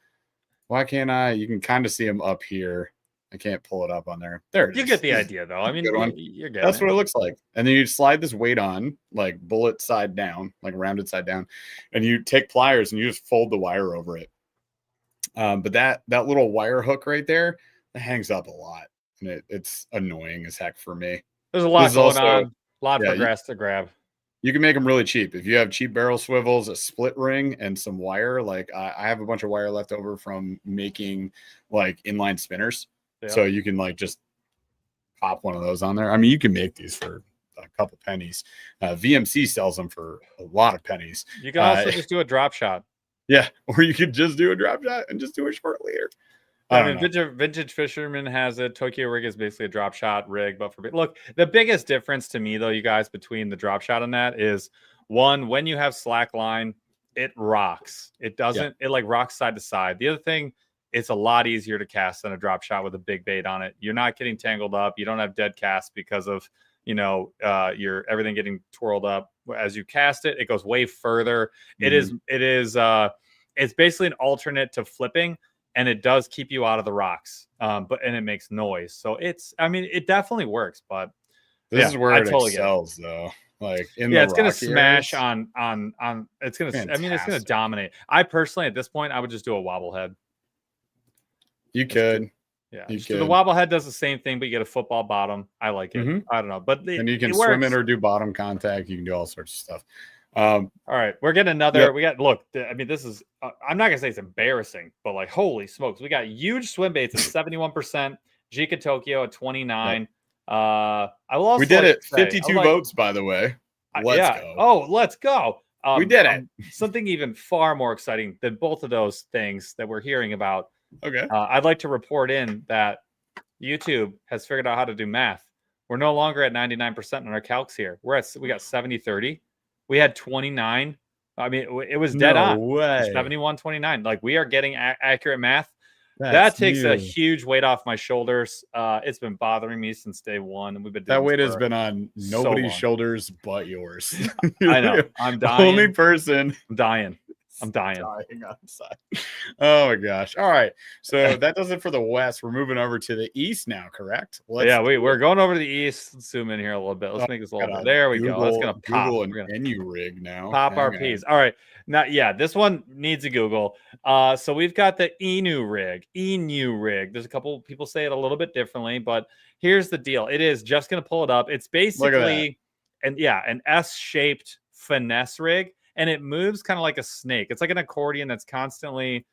why can't I? You can kind of see them up here. I can't pull it up on there. There it is. You get the idea, though. I mean, you're getting That's what it looks like. And then you slide this weight on, like bullet side down, like rounded side down, and you take pliers and you just fold the wire over it. But that little wire hook right there, it hangs up a lot, and it's annoying as heck for me. There's a lot going on. A lot for grass to grab. You can make them really cheap. If you have cheap barrel swivels, a split ring, and some wire, like I have a bunch of wire left over from making like inline spinners. Yeah. So you can like just pop one of those on there. I mean, you can make these for a couple pennies. VMC sells them for a lot of pennies. You can also just do a drop shot. Yeah, or you could just do a drop shot and just do a short leader. I mean, Vintage Fisherman has it. Tokyo Rig is basically a drop shot rig, but for look, the biggest difference to me, though, you guys, between the drop shot and that is one, when you have slack line, it rocks. It doesn't, it like rocks side to side. The other thing, it's a lot easier to cast than a drop shot with a big bait on it. You're not getting tangled up. You don't have dead cast because of, you know, your everything getting twirled up as you cast it. It goes way further. Mm-hmm. It's basically an alternate to flipping. And it does keep you out of the rocks, and it makes noise. So I mean, it definitely works. But this is where it excels, though. Like it's gonna smash on. It's gonna. Fantastic. I mean, it's gonna dominate. I personally, at this point, I would just do a wobble head. You could, yeah. So the wobble head does the same thing, but you get a football bottom. I like it. I don't know, but and you can swim in or do bottom contact. You can do all sorts of stuff. All right, we're getting another. We got look. I mean, this is. I'm not gonna say it's embarrassing, but like, holy smokes, we got huge swim baits at 71%. Jica Tokyo at 29. I will also. We did it. 52 votes, by the way. Let's go. Oh, let's go. We did it. Something even far more exciting than both of those things that we're hearing about. Okay. I'd like to report in that YouTube has figured out how to do math. We're no longer at 99% on our calcs here. We got 70-30. We had 29. I mean, it was dead on. Way. 71-29. Like, we are getting accurate math. That takes a huge weight off my shoulders. It's been bothering me since day one, and we've been doing that weight has been on nobody's shoulders but yours. I know. I'm dying. Only person. I'm dying. I'm dying on the side. Oh my gosh. All right. So that does it for the West. We're moving over to the East now, correct? We're going over to the East. Let's zoom in here a little bit. Let's make this a little bit. There we go. That's gonna pop. Google an NU rig now. Pop our P's. All right. Now, this one needs a Google. So we've got the Enu rig. There's a couple people say it a little bit differently, but here's the deal. It is just gonna pull it up. It's basically an S-shaped finesse rig. And it moves kind of like a snake. It's like an accordion that's constantly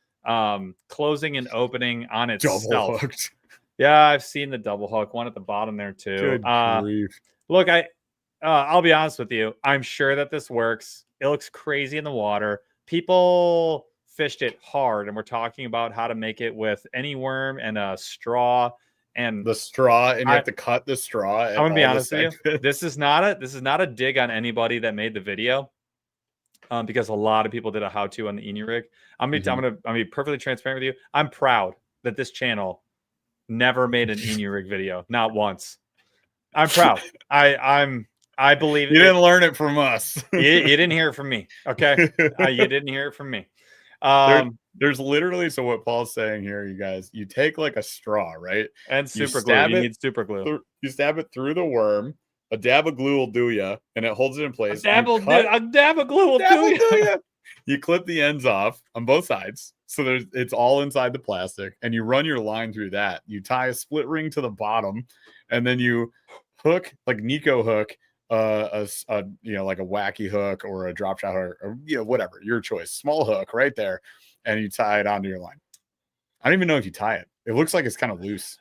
closing and opening on itself. Double hooked. Yeah, I've seen the double hook. One at the bottom there too. Good grief. Look, I'll be honest with you. I'm sure that this works. It looks crazy in the water. People fished it hard, and we're talking about how to make it with any worm and a straw. And the straw, and you have to cut the straw. I'm gonna be honest with you. This is not a dig on anybody that made the video. Because a lot of people did a how-to on the Enu rig. I'm gonna be perfectly transparent with you. I'm proud that this channel never made an Enu rig video, not once. I'm proud. I believe you didn't learn it from us. you didn't hear it from me. Okay, you didn't hear it from me. There's literally, so what Paul's saying here, you guys, you take like a straw, right? And super glue. You need super glue. You stab it through the worm. A dab of glue will do you, and it holds it in place. A dab of glue will do you. You clip the ends off on both sides, so it's all inside the plastic, and you run your line through that. You tie a split ring to the bottom, and then you hook, like Nico hook, like a wacky hook or a drop shot hook, or whatever, your choice. Small hook right there, and you tie it onto your line. I don't even know if you tie it. It looks like it's kind of loose.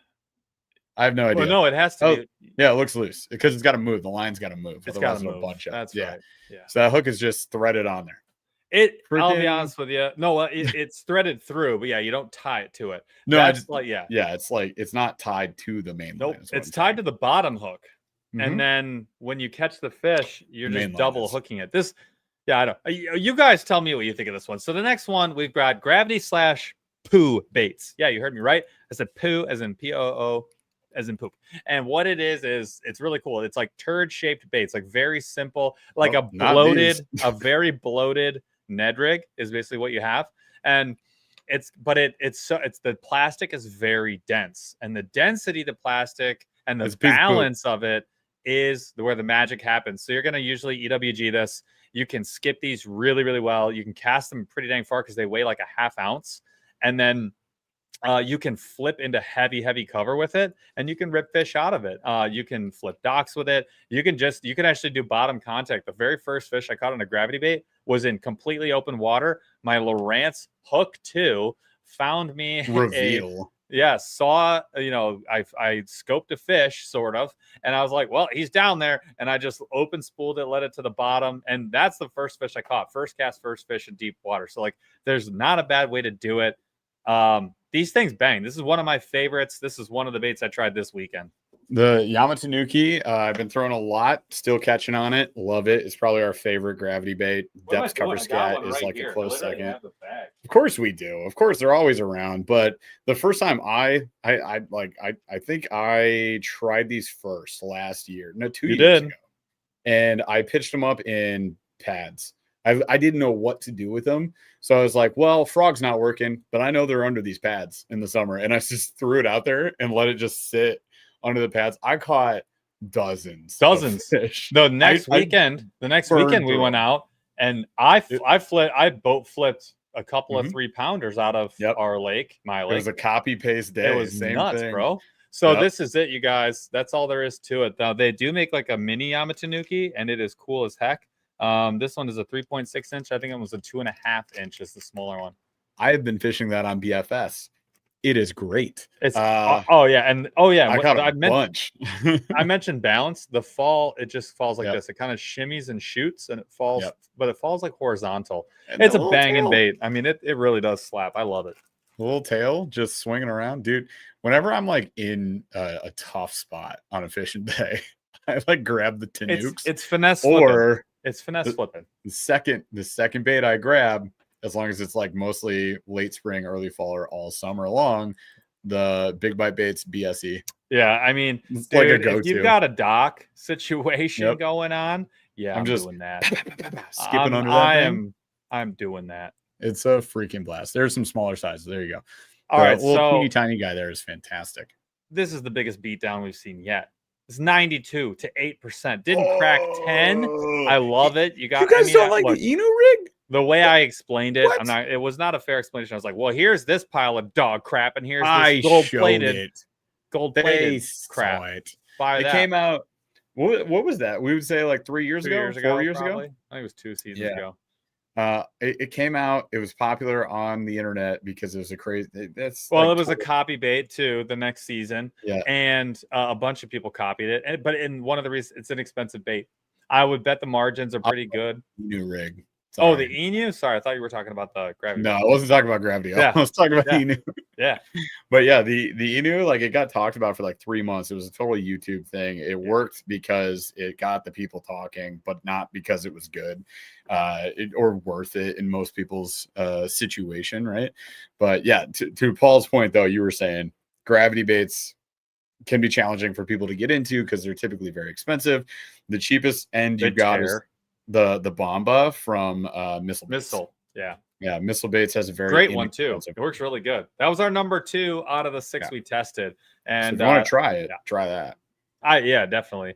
I have no idea. Well, no, it has to be. Yeah, it looks loose because it's got to move. The line's got to move. It's got to move. Bunch up. That's right. Yeah. So that hook is just threaded on there. I'll be honest with you. No, it's threaded through, but you don't tie it to it. No, it's like it's not tied to the main line. It's tied to the bottom hook, and then when you catch the fish, you're just double hooking it. I don't. You guys tell me what you think of this one. So the next one we've got gravity/poo baits. Yeah, you heard me right. I said poo as in POO. As in poop. And what it is it's really cool. It's like turd shaped baits, like very simple, like a very bloated Ned rig is basically what you have. And the plastic is very dense, and the density of the plastic and the balance of it is where the magic happens. So you're going to usually EWG this. You can skip these really, really well. You can cast them pretty dang far because they weigh like a half ounce. And then You can flip into heavy cover with it, and you can rip fish out of it. You can flip docks with it. You can actually do bottom contact. The very first fish I caught on a gravity bait was in completely open water. My Lowrance Hook 2 found me Reveal. saw, I scoped a fish sort of, and I was like, well, he's down there, and I just open spooled it, let it to the bottom, and that's the first fish I caught. First cast, first fish in deep water. So like, there's not a bad way to do it. These things bang. This is one of my favorites. This is one of the baits I tried this weekend. The Yamatanuki, I've been throwing a lot, still catching on it. Love it. It's probably our favorite gravity bait. Depth cover scat is like a close second. Of course we do. Of course they're always around. But the first time I think I tried these first last year. No, 2 years ago. And I pitched them up in pads. I didn't know what to do with them. So I was like, well, frog's not working, but I know they're under these pads in the summer. And I just threw it out there and let it just sit under the pads. I caught dozens of fish. The next weekend we went out, and I boat flipped a couple of 3-pounders out of our lake. My lake. It was a copy paste day. It was nuts, bro. So this is it, you guys. That's all there is to it. Now, they do make like a mini Yamatanuki, and it is cool as heck. This one is a 3.6 inch. I think it was a 2.5 inch is the smaller one. I have been fishing that on BFS. It is great. It's I got a bunch. I mentioned balance. The fall, it just falls like this. It kind of shimmies and shoots, and it falls, but it falls like horizontal. And it's a banging bait. I mean, it really does slap. I love it. A little tail just swinging around, dude. Whenever I'm like in a tough spot on a fishing day, I like grab the Tanukes. It's finesse or it's finesse flipping. The second bait I grab, as long as it's like mostly late spring, early fall, or all summer long, the big bite baits BSE. Yeah, I mean, it's dude, like a go-to. If you've got a dock situation going on, I'm just doing that. Skipping under that. I'm doing that. It's a freaking blast. There's some smaller sizes. There you go. All right, little teeny tiny guy there is fantastic. This is the biggest beatdown we've seen yet. It's 92 to 8%. Didn't crack 10. I love it. You guys don't like the Inu rig? The way I explained it, it was not a fair explanation. I was like, well, here's this pile of dog crap, and here's this gold-plated crap. It came out. What was that? We would say like 3 years ago, 4 years ago. I think it was 2 seasons ago. It came out. It was popular on the internet because it was a crazy. It was a copy bait too. The next season, and a bunch of people copied it. But in one of the reasons, it's an expensive bait. I would bet the margins are pretty good. New rig. Sorry. Oh, the Inu? Sorry, I thought you were talking about the gravity. No, I wasn't talking about gravity. I was talking about Inu. Yeah. But yeah, the Inu, like it got talked about for like 3 months. It was a total YouTube thing. It worked because it got the people talking, but not because it was good or worth it in most people's situation, right? But yeah, to Paul's point though, you were saying gravity baits can be challenging for people to get into because they're typically very expensive. The cheapest end you've got is the Bomba from Missile. Missile Baits has a very great one too. It works really good. That was our number 2 out of the 6 we tested. And so if you want to try it, try that. Definitely.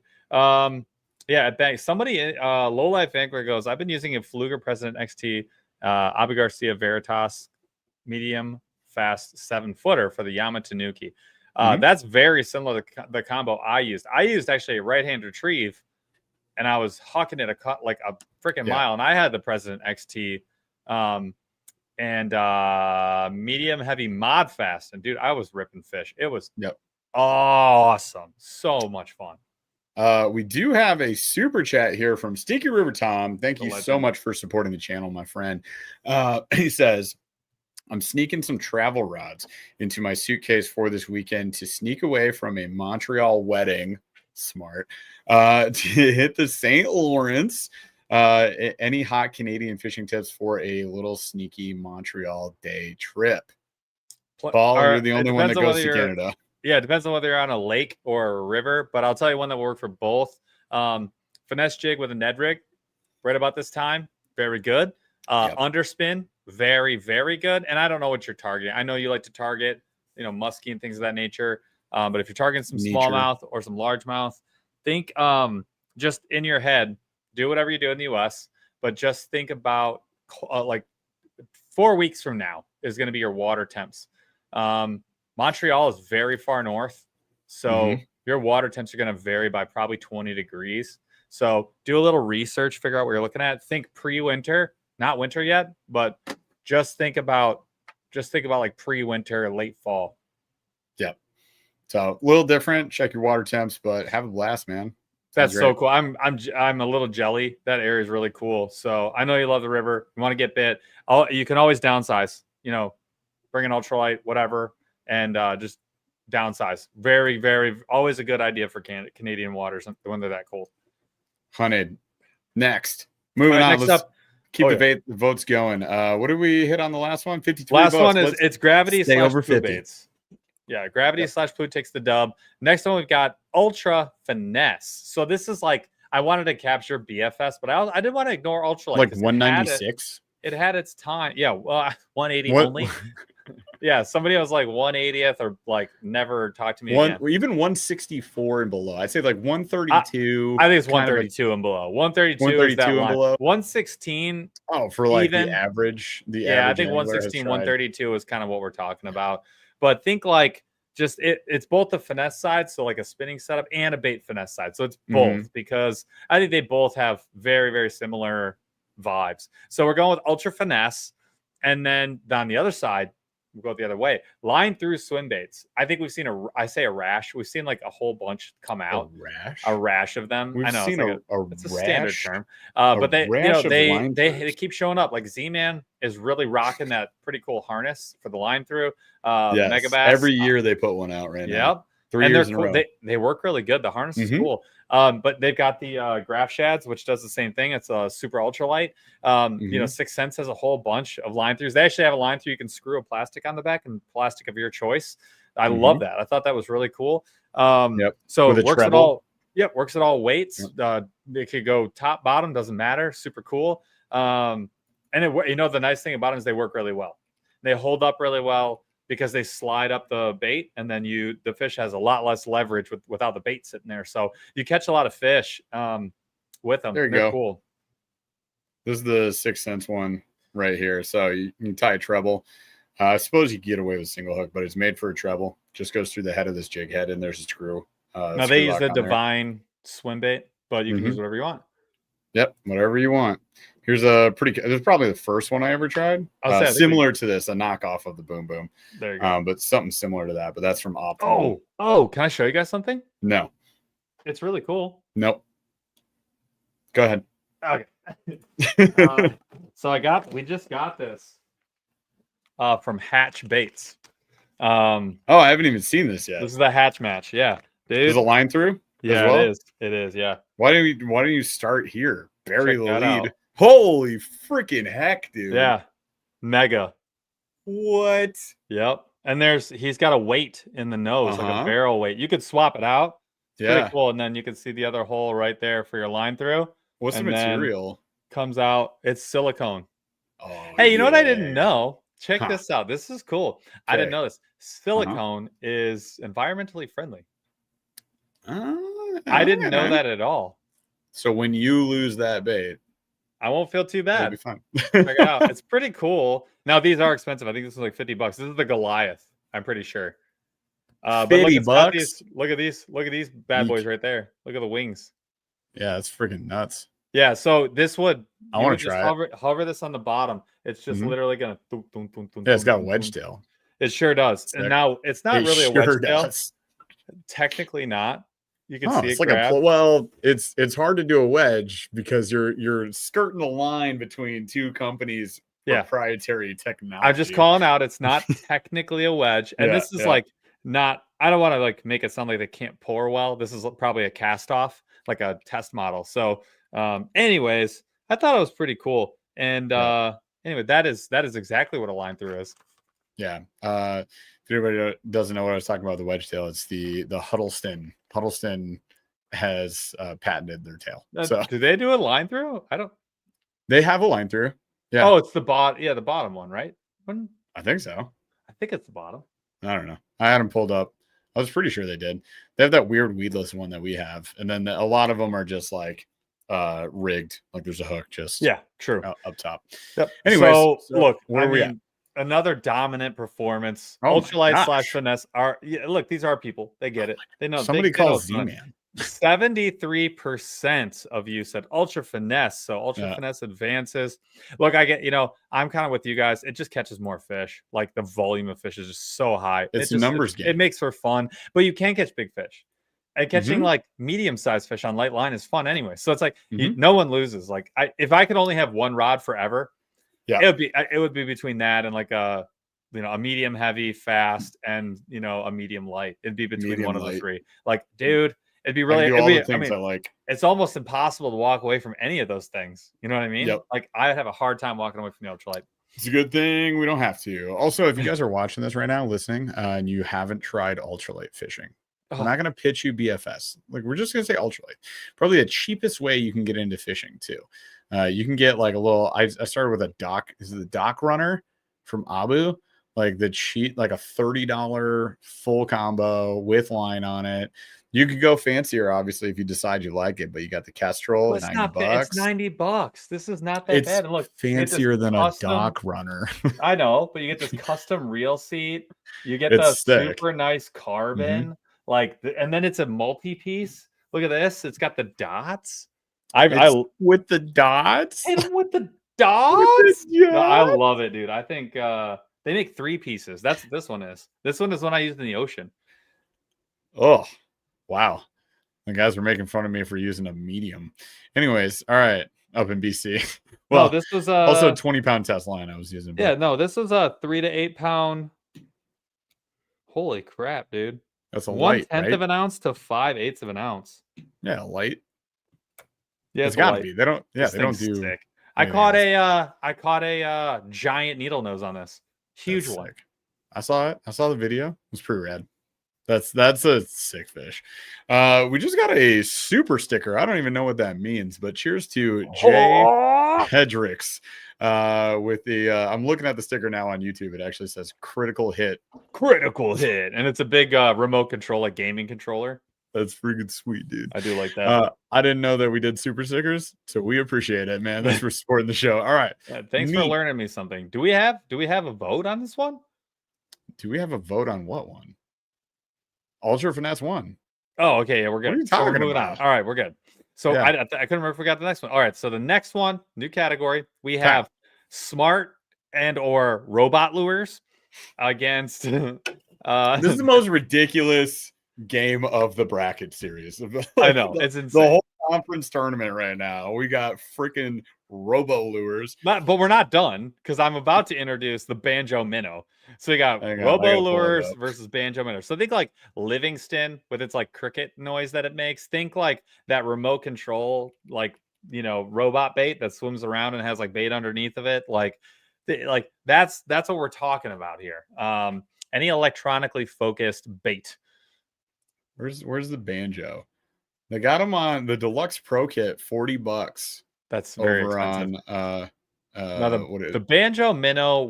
Somebody Low Life Angler goes, I've been using a Fluger President XT Abu Garcia Veritas medium fast 7-footer for the Yamatanuki. That's very similar to the combo I used. I used actually a right-hand retrieve, and I was hucking it like a freaking mile. And I had the President XT and medium heavy mod fast. And dude, I was ripping fish. It was awesome. So much fun. We do have a super chat here from Stinky River Tom. Thank you so much for supporting the channel, my friend. He says, I'm sneaking some travel rods into my suitcase for this weekend to sneak away from a Montreal wedding. Smart. To hit the St. Lawrence. Any hot Canadian fishing tips for a little sneaky Montreal day trip? Paul, you're the only one that goes to Canada. Yeah, it depends on whether you're on a lake or a river, but I'll tell you one that will work for both. Finesse jig with a Ned rig right about this time. Very good. Underspin. Very, very good. And I don't know what you're targeting. I know you like to target, muskie and things of that nature. But if you're targeting some smallmouth or some largemouth, think just in your head, do whatever you do in the U.S., but just think about like 4 weeks from now is going to be your water temps. Montreal is very far north, so Mhm. your water temps are going to vary by probably 20 degrees. So do a little research, figure out what you're looking at. Think pre-winter, not winter yet, but just think about like pre-winter, late fall. Yep. So a little different. Check your water temps, but have a blast, man. Sounds That's so great. cool. I'm a little jelly. That area is really cool. So I know you love the river. You want to get bit. You can always downsize. Bring an ultralight, whatever, and just downsize. Very, very, always a good idea for Canadian waters when they're that cold. Hunted. Next. Moving on. Next up, keep the votes going. What did we hit on the last one? 53 last bucks. One is it's gravity stay slash over 50. baits. Yeah, gravity slash poo takes the dub. Next one we've got ultra finesse. So this is like I wanted to capture BFS, but I didn't want to ignore ultralight. Like 196. It had its time. Yeah, well, 180 only. Yeah, somebody was like 180th or like never talk to me again. Even 164 and below. I'd say like 132. I think it's 132 and below. 132 is that line. Below. 116. Oh, for like even, the average. I think 116, 132 is kind of what we're talking about. But think like just it's both the finesse side, so like a spinning setup, and a bait finesse side. So it's both because I think they both have very, very similar vibes. So we're going with ultra finesse, and then on the other side, we'll go the other way. Line through swim baits. I think we've seen a rash. We've seen like a whole bunch come out. A rash of them. We've I know seen it's a standard term. But they keep showing up. Like Z-Man is really rocking that pretty cool harness for the line through. Yes. Mega Bass. Every year they put one out right now. Yep. 3 years in a row. They work really good. The harness is cool. But they've got the graph shads, which does the same thing. It's a super ultralight. Sixth Sense has a whole bunch of line throughs. They actually have a line through you can screw a plastic on the back, and plastic of your choice. I love that. I thought that was really cool. So it works at all. Yep, works at all weights. It could go top, bottom, doesn't matter. Super cool. And the nice thing about them is they work really well. They hold up really well, because they slide up the bait, and then the fish has a lot less leverage without the bait sitting there. So you catch a lot of fish with them. There you They're go. Cool. This is the Sixth Sense one right here. So you can tie a treble. I suppose you can get away with a single hook, but it's made for a treble. Just goes through the head of this jig head, and there's a screw. Now they use the Divine swim bait, but you can use whatever you want. Yep, whatever you want. Here's this is probably the first one I ever tried. Similar to this, a knockoff of the Boom Boom. There you go. But something similar to that. But that's from Optimal. Oh, can I show you guys something? No. It's really cool. Nope. Go ahead. Okay. We just got this from Hatch Baits. I haven't even seen this yet. This is the Hatch match. Yeah. Dude. There's a line through? Yeah, well? It is. It is, yeah. Why don't you start here? Bury the lead. Out. Holy freaking heck, dude. Yeah. Mega. What? Yep. And he's got a weight in the nose, like a barrel weight. You could swap it out. It's pretty cool. And then you can see the other hole right there for your line through. What's the material? Comes out. It's silicone. Oh, hey, you know what I didn't know? Check this out. This is cool. Okay. I didn't know this. Silicone is environmentally friendly. I didn't know that at all. So when you lose that bait, I won't feel too bad. It'll be fun. Check it out. It's pretty cool. Now these are expensive. I think this is like $50. This is the Goliath. I'm pretty sure. But $50. Look at these bad boys right there. Look at the wings. Yeah, it's freaking nuts. Yeah, so this would I want to try hover this on the bottom. It's just literally gonna it's got a wedge tail. It sure does. And now it's not really a wedge tail. Technically not. You can see it grab. It's hard to do a wedge because you're skirting the line between two companies' proprietary technology. I'm just calling out it's not technically a wedge. And this is like not, I don't want to like make it sound like they can't pour well. This is probably a cast off, like a test model. So anyways, I thought it was pretty cool. And anyway, that is exactly what a line through is. Yeah. If anybody doesn't know what I was talking about, the wedge tail, it's the Huddleston. Huddleston has patented their tail. So do they do a line through? They have a line through. Yeah. Oh, it's the bottom. Yeah, the bottom one, right? I think so. I think it's the bottom. I don't know. I had them pulled up. I was pretty sure they did. They have that weird weedless one that we have, and then a lot of them are just like rigged. Like there's a hook just true up top. Yep. Anyways, so look, where are we at? another dominant performance. Oh my Ultralight / gosh. finesse are look, these are people. They get it. They know. Somebody They know calls what's going on. Z-Man. 73% of you said ultra finesse. So ultra finesse advances. Look, I get, I'm kind of with you guys. It just catches more fish. Like the volume of fish is just so high. It's a numbers game. It makes for fun, but you can catch big fish. And catching like medium-sized fish on light line is fun anyway. So it's like no one loses. Like if I could only have one rod forever, it would be between that and like a medium heavy fast and a medium light. It'd be between one of the three. Like, dude, it'd be really it's almost impossible to walk away from any of those things. You know what I mean? Yep. Like I have a hard time walking away from the ultralight. It's a good thing we don't have to. Also, if you guys are watching this right now, listening, and you haven't tried ultralight fishing, we're not going to pitch you BFS. Like, we're just going to say ultralight. Probably the cheapest way you can get into fishing too. You can get like a little. I started with a dock. Is it the dock runner from Abu? Like the cheap, like a $30 full combo with line on it. You could go fancier, obviously, if you decide you like it, but you got the Kestrel at $90. It's $90. This is not that bad. And look, fancier than a dock runner. I know, but you get this custom reel seat. You get the super nice carbon, and then it's a multi-piece. Look at this. It's got the dots. With the dots. Hit them with the dots. No, I love it, dude. I think they make 3 pieces. That's what this one is. This one is one I used in the ocean. Oh, wow. The guys were making fun of me for using a medium. Anyways, all right. Up in BC. Well, no, this was also 20-pound test line I was using. Yeah, no, this was a 3 to 8 pound. Holy crap, dude. That's a light, 1/10 right? of an ounce to 5/8 of an ounce. Yeah, light. Yeah, it's gotta be. They don't. Yeah, they don't do. Sick. I caught a giant needle nose on this. Huge one. Sick. I saw it. I saw the video. It was pretty rad. That's a sick fish. We just got a super sticker. I don't even know what that means, but cheers to Jay Hedricks. With the I'm looking at the sticker now on YouTube. It actually says critical hit. And it's a big remote control, like gaming controller. That's freaking sweet, dude. I do like that. I didn't know that we did super stickers, so we appreciate it, man. Thanks for supporting the show. All right. Thanks for learning me something. Do we have a vote on this one? Do we have a vote on what one? Ultra Finesse 1. Oh, okay. Yeah, we're good. What are you talking about? All right, we're good. So I couldn't remember if we got the next one. All right, so the next one, new category, we have smart and or robot lures against. This is the most ridiculous game of the bracket series. I know, it's insane. The whole conference tournament right now. We got freaking robo lures. But we're not done because I'm about to introduce the banjo minnow. So we got robo lures versus banjo minnow. So think like Livingston with its like cricket noise that it makes. Think like that remote control, like, robot bait that swims around and has like bait underneath of it. Like that's what we're talking about here. Any electronically focused bait. Where's the banjo? They got them on the deluxe pro kit, $40. That's very over expensive. On the banjo minnow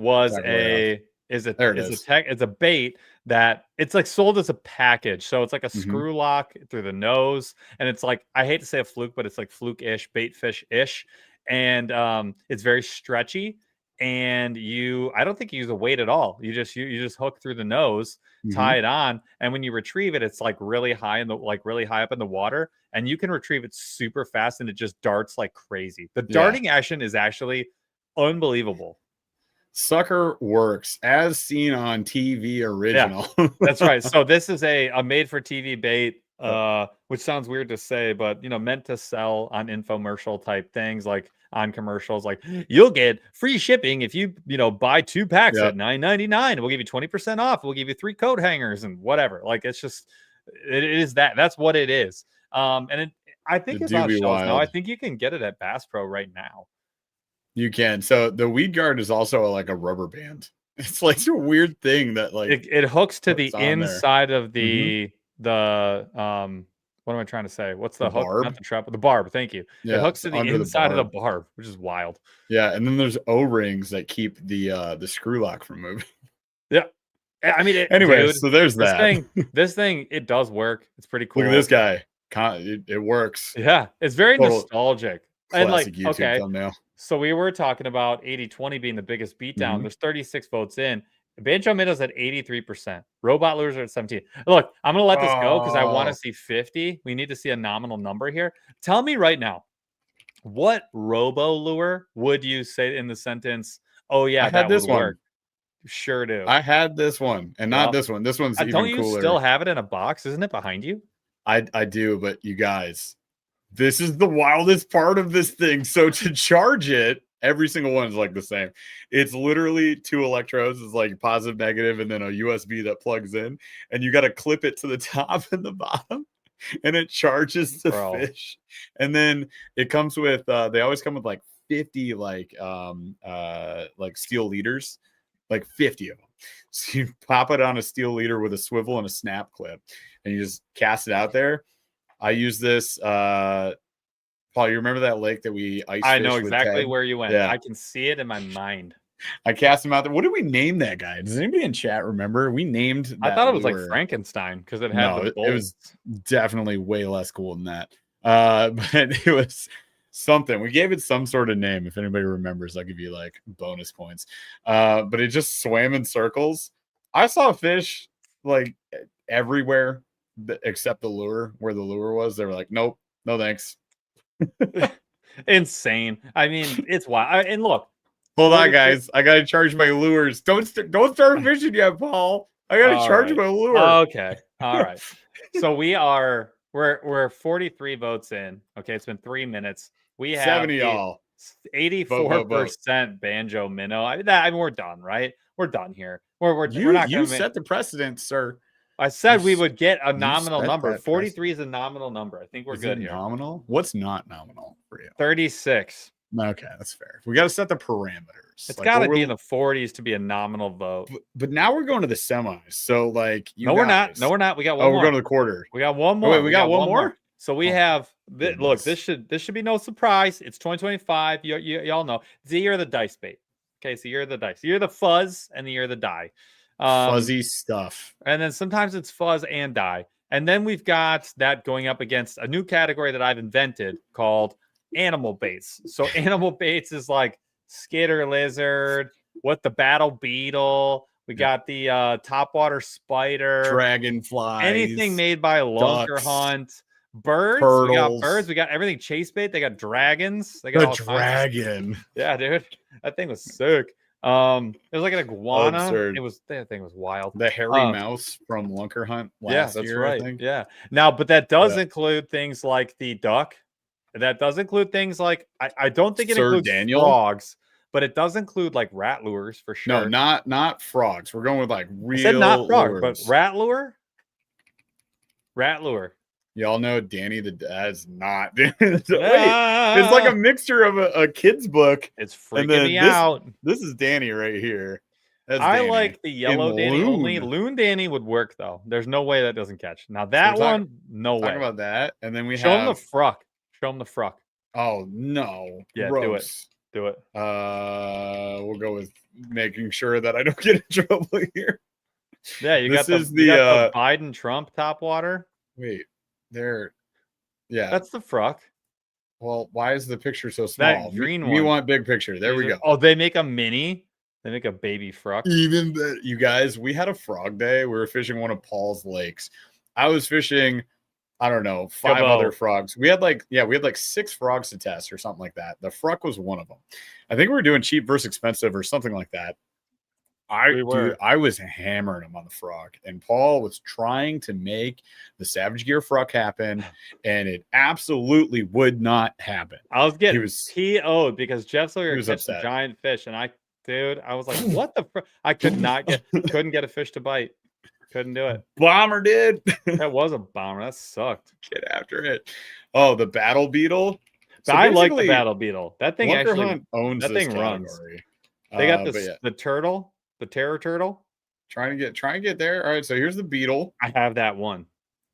is a bait that it's like sold as a package. So it's like a screw lock through the nose, and it's like, I hate to say a fluke, but it's like fluke-ish, bait fish-ish, and it's very stretchy. And I don't think you use a weight at all. You just hook through the nose, tie it on, and when you retrieve it, it's like really high up in the water, and you can retrieve it super fast, and it just darts like crazy. The darting action is actually unbelievable. Sucker works as seen on TV original. Yeah, that's right. So this is a made for TV bait, which sounds weird to say, but meant to sell on infomercial type things, like on commercials, like you'll get free shipping if you buy 2 packs at $9.99. We'll give you 20% off. We'll give you 3 coat hangers and whatever. Like it is that's what it is. And I think it's on shelves now. I think you can get it at Bass Pro right now. You can. So the weed guard is also like a rubber band. It's like a weird thing that like it hooks to the inside of the what am I trying to say? What's the hook? Barb? Not the trap, the barb. Thank you. Yeah, it hooks to the inside of the barb, which is wild. Yeah, and then there's O-rings that keep the screw lock from moving. Yeah, I mean, anyway, so there's that. This thing, it does work. It's pretty cool. Look at this guy. It works. Yeah, it's very nostalgic. And like, YouTube thumbnail. So we were talking about 80-20 being the biggest beatdown. There's 36 votes in. Banjo Minnow's at 83%. Robot lures are at 17. Look, I'm gonna let this go because I want to see 50. We need to see a nominal number here. Tell me right now, what robo lure would you say in the sentence? Oh yeah, I had that would this one. work. Sure do. I had this one, and not this one. This one's even don't you cooler. still have it in a box? Isn't it behind you? I do, but you guys, this is the wildest part of this thing. So to charge it, every single one is like the same. It's literally 2 electrodes. It's like positive, negative, and then a USB that plugs in, and you got to clip it to the top and the bottom, and it charges the fish. And then it comes with they always come with like 50 like steel leaders, like 50 of them. So you pop it on a steel leader with a swivel and a snap clip, and you just cast it out there. I use this. Paul, you remember that lake that we ice fished? I know exactly where you went. Yeah. I can see it in my mind. I cast him out there. What did we name that guy? Does anybody in chat remember? We named that I thought it was lure. like Frankenstein because it had it was definitely way less cool than that. But it was something. We gave it some sort of name. If anybody remembers, I'll give you like bonus points. But it just swam in circles. I saw fish like everywhere except the lure, where the lure was. They were like, nope, no thanks. Insane. I mean, it's wild. And look, hold on, guys. I gotta charge my lures. Don't start fishing yet, Paul. I gotta charge my lure. Okay. All right. So we're 43 votes in. Okay, it's been 3 minutes. We have 70 y'all. 84% banjo minnow. I mean, we're done, right? We're done here. We're not you set the precedent, sir. I said we would get a nominal number. 43 is a nominal number. I think we're good here. Nominal? What's not nominal for you? 36. Okay, that's fair. We got to set the parameters. It's got to be in the 40s to be a nominal vote. But now we're going to the semis. So like, we're not. No, we're not. We got one more. We're going to the quarter. We got one more. Wait, we got one more. So we have. Look, this should be no surprise. It's 2025. Y'all know it's the year of the dice bait. Okay, it's the year of the dice. The year of the fuzz and the year of the die. Fuzzy stuff. And then sometimes it's fuzz and die. And then we've got that going up against a new category that I've invented called animal baits. So animal baits is like skitter lizard, the battle beetle. We got the topwater spider, dragonfly, anything made by a lunker hunt. Birds, turtles. We got birds, we got everything chase bait. They got dragons. They got a dragon. Yeah, dude, that thing was sick. It was like an iguana. Absurd. That thing was wild. The hairy mouse from Lunker Hunt last year, right. I think. Yeah. Now, but that does include things like the duck. That does include things like I don't think it includes frogs, but it does include like rat lures for sure. No, not frogs. We're going with like real. I said not frog, lures. but rat lure. Rat lure. Y'all know Danny the Dad's not. Wait, it's like a mixture of a kid's book. It's freaking me out. This is Danny right here. I like the yellow Danny only. Loon Danny would work though. There's no way that doesn't catch. Now that one, no way. Talk about that, and then we show him the fruck. Show him the fruck. Oh no! Yeah, gross. Do it. We'll go with making sure that I don't get in trouble here. Yeah, you got the Biden Trump topwater. Wait. There, yeah, that's the fruck. Well, why is the picture so small? That green one. We want big picture. There we go. Oh, they make a mini. They make a baby fruck. Even better, you guys. We had a frog day. We were fishing one of Paul's lakes. I was fishing, I don't know, 5 other frogs. We had like 6 frogs to test or something like that. The fruck was one of them. I think we were doing cheap versus expensive or something like that. I was hammering him on the frog, and Paul was trying to make the Savage Gear fruck happen, and it absolutely would not happen. I was getting PO'd because Jeff Sawyer catch a giant fish, and I was like, what the frick? I couldn't get a fish to bite. Couldn't do it. Bomber did. That was a bomber. That sucked. Get after it. Oh, the battle beetle. So I like the battle beetle. That thing actually owns that this thing category. Runs. They got the turtle. The terror turtle. Trying to get there. All right, so here's the beetle. I have that one.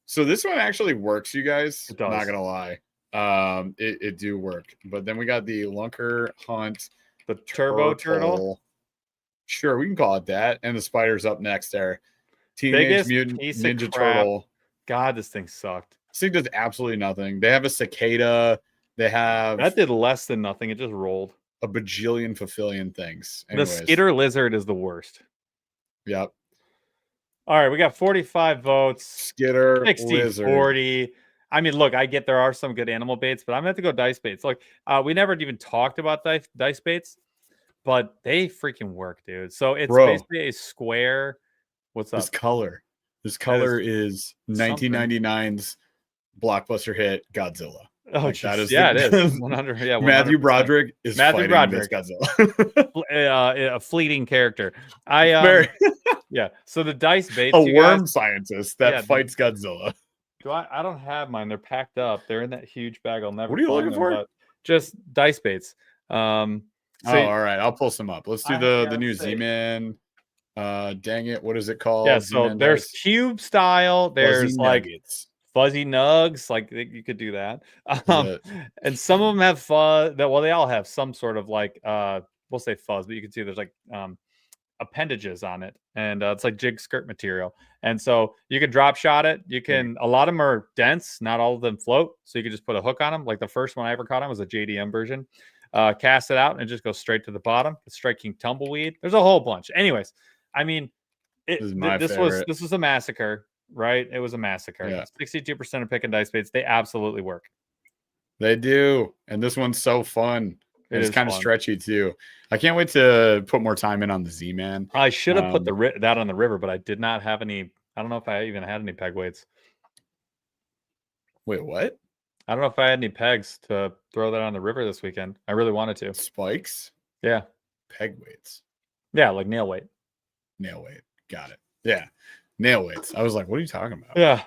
So this one actually works, you guys. It does. I'm not gonna lie. It do work. But then we got the Lunker Hunt, the turbo turtle. Sure, we can call it that. And the spider's up next there. Teenage Mutant Ninja Turtle. God, this thing sucked. This thing does absolutely nothing. They have a cicada. That did less than nothing. It just rolled. a bajillion fulfilling things. The skitter lizard is the worst. Yep. All right, we got 45 votes. Skitter 60, lizard. 40. I mean, look, I get there are some good animal baits, but I'm going to have to go dice baits. Look, we never even talked about dice baits, but they freaking work, dude. So it's basically a square. What's up? This color is 1999's blockbuster hit Godzilla. Oh, like, that is it is 100. Yeah, 100%. Matthew Broderick is fighting this Godzilla. A fleeting character. Yeah. So the dice baits, a worm scientist that fights Godzilla. I don't have mine. They're packed up. They're in that huge bag. I'll never. What are you looking for? Just dice baits. All right. I'll pull some up. Let's do the new Z-Man. Dang it. What is it called? Yeah. So Z-Man there's cube style. There's nuggets. Fuzzy nugs. Like you could do that. And some of them have fuzz. Well, they all have some sort of like we'll say fuzz, but you can see there's like appendages on it, and it's like jig skirt material, and so you can drop shot it. You can a lot of them are dense, not all of them float, so you can just put a hook on them. Like the first one I ever caught on was a JDM version. Cast it out and just go straight to the bottom. It's striking tumbleweed. There's a whole bunch. Anyways, I mean, this was a massacre, right? It was a massacre. 62% of pick and dice baits, they absolutely work. They do, and this one's so fun. It's kind of stretchy too. I can't wait to put more time in on the Z-Man. I should have put that on the river, but I did not have any. I don't know if I even had any peg weights. Wait, what? I don't know if I had any pegs to throw that on the river this weekend. I really wanted to. Spikes? Yeah. Peg weights? Yeah, like nail weight. Nail weight. Got it. Yeah. Nail weights. I was like, what are you talking about? Yeah.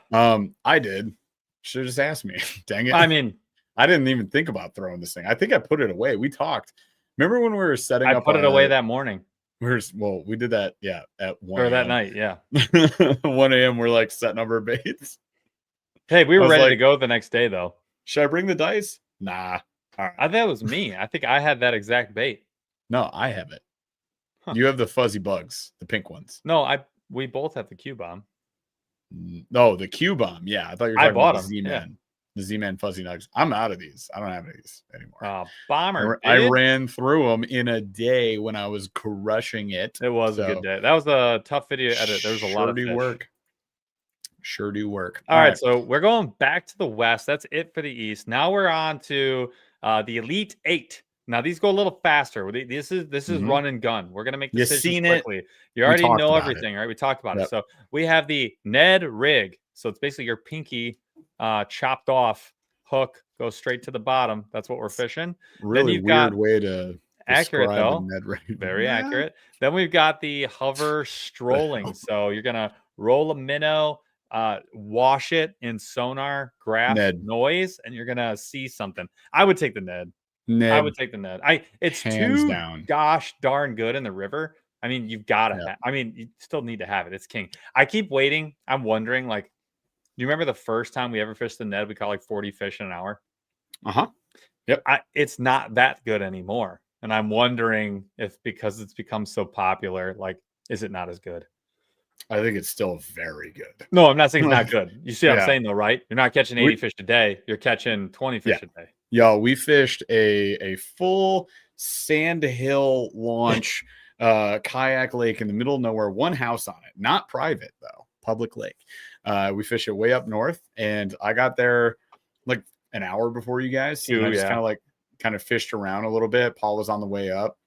I did. Should have just asked me. Dang it. I mean, I didn't even think about throwing this thing. I think I put it away. We talked. Remember when we were setting up? I put it away that morning. We did that, at 1 or that night, yeah. 1 a.m. We're like setting up our baits. Hey, we were ready to go the next day, though. Should I bring the dice? Nah. All right. I thought it was me. I think I had that exact bait. No, I have it. Huh. You have the fuzzy bugs, the pink ones. No, we both have the Q bomb. No, the Q bomb. Yeah, I thought you were talking about the Z-Man. Yeah. The Z-Man fuzzy nugs. I'm out of these. I don't have any of these anymore. Bomber. I ran through them in a day when I was crushing it. It was a good day. That was a tough video to edit. There was a lot of fish. work. Sure do work. All right, so we're going back to the west. That's it for the east. Now we're on to the Elite 8. Now these go a little faster. This is run and gun. We're gonna make decisions quickly. You already know everything, right? We talked about it. So we have the Ned rig. So it's basically your pinky chopped off hook, goes straight to the bottom. That's what we're fishing. Really weird way to accurate though. Very accurate. Then we've got the hover strolling. So you're gonna roll a minnow, wash it in sonar graph noise, and you're gonna see something. I would take the Ned. I would take the Ned. It's too gosh darn good in the river. I mean, you've got to. I mean, you still need to have it. It's king. I keep waiting. I'm wondering, like, do you remember the first time we ever fished the Ned? We caught like 40 fish in an hour. Yep. It's not that good anymore, and I'm wondering if because it's become so popular, like, is it not as good? I think it's still very good. No, I'm not saying it's not good. You see what I'm saying, though, right? You're not catching 80 fish a day. You're catching 20 fish a day. Yo, we fished a full sand hill launch kayak lake in the middle of nowhere, one house on it, not private though, public lake. We fished it way up north, and I got there like an hour before you guys. And I just kind of fished around a little bit. Paul was on the way up.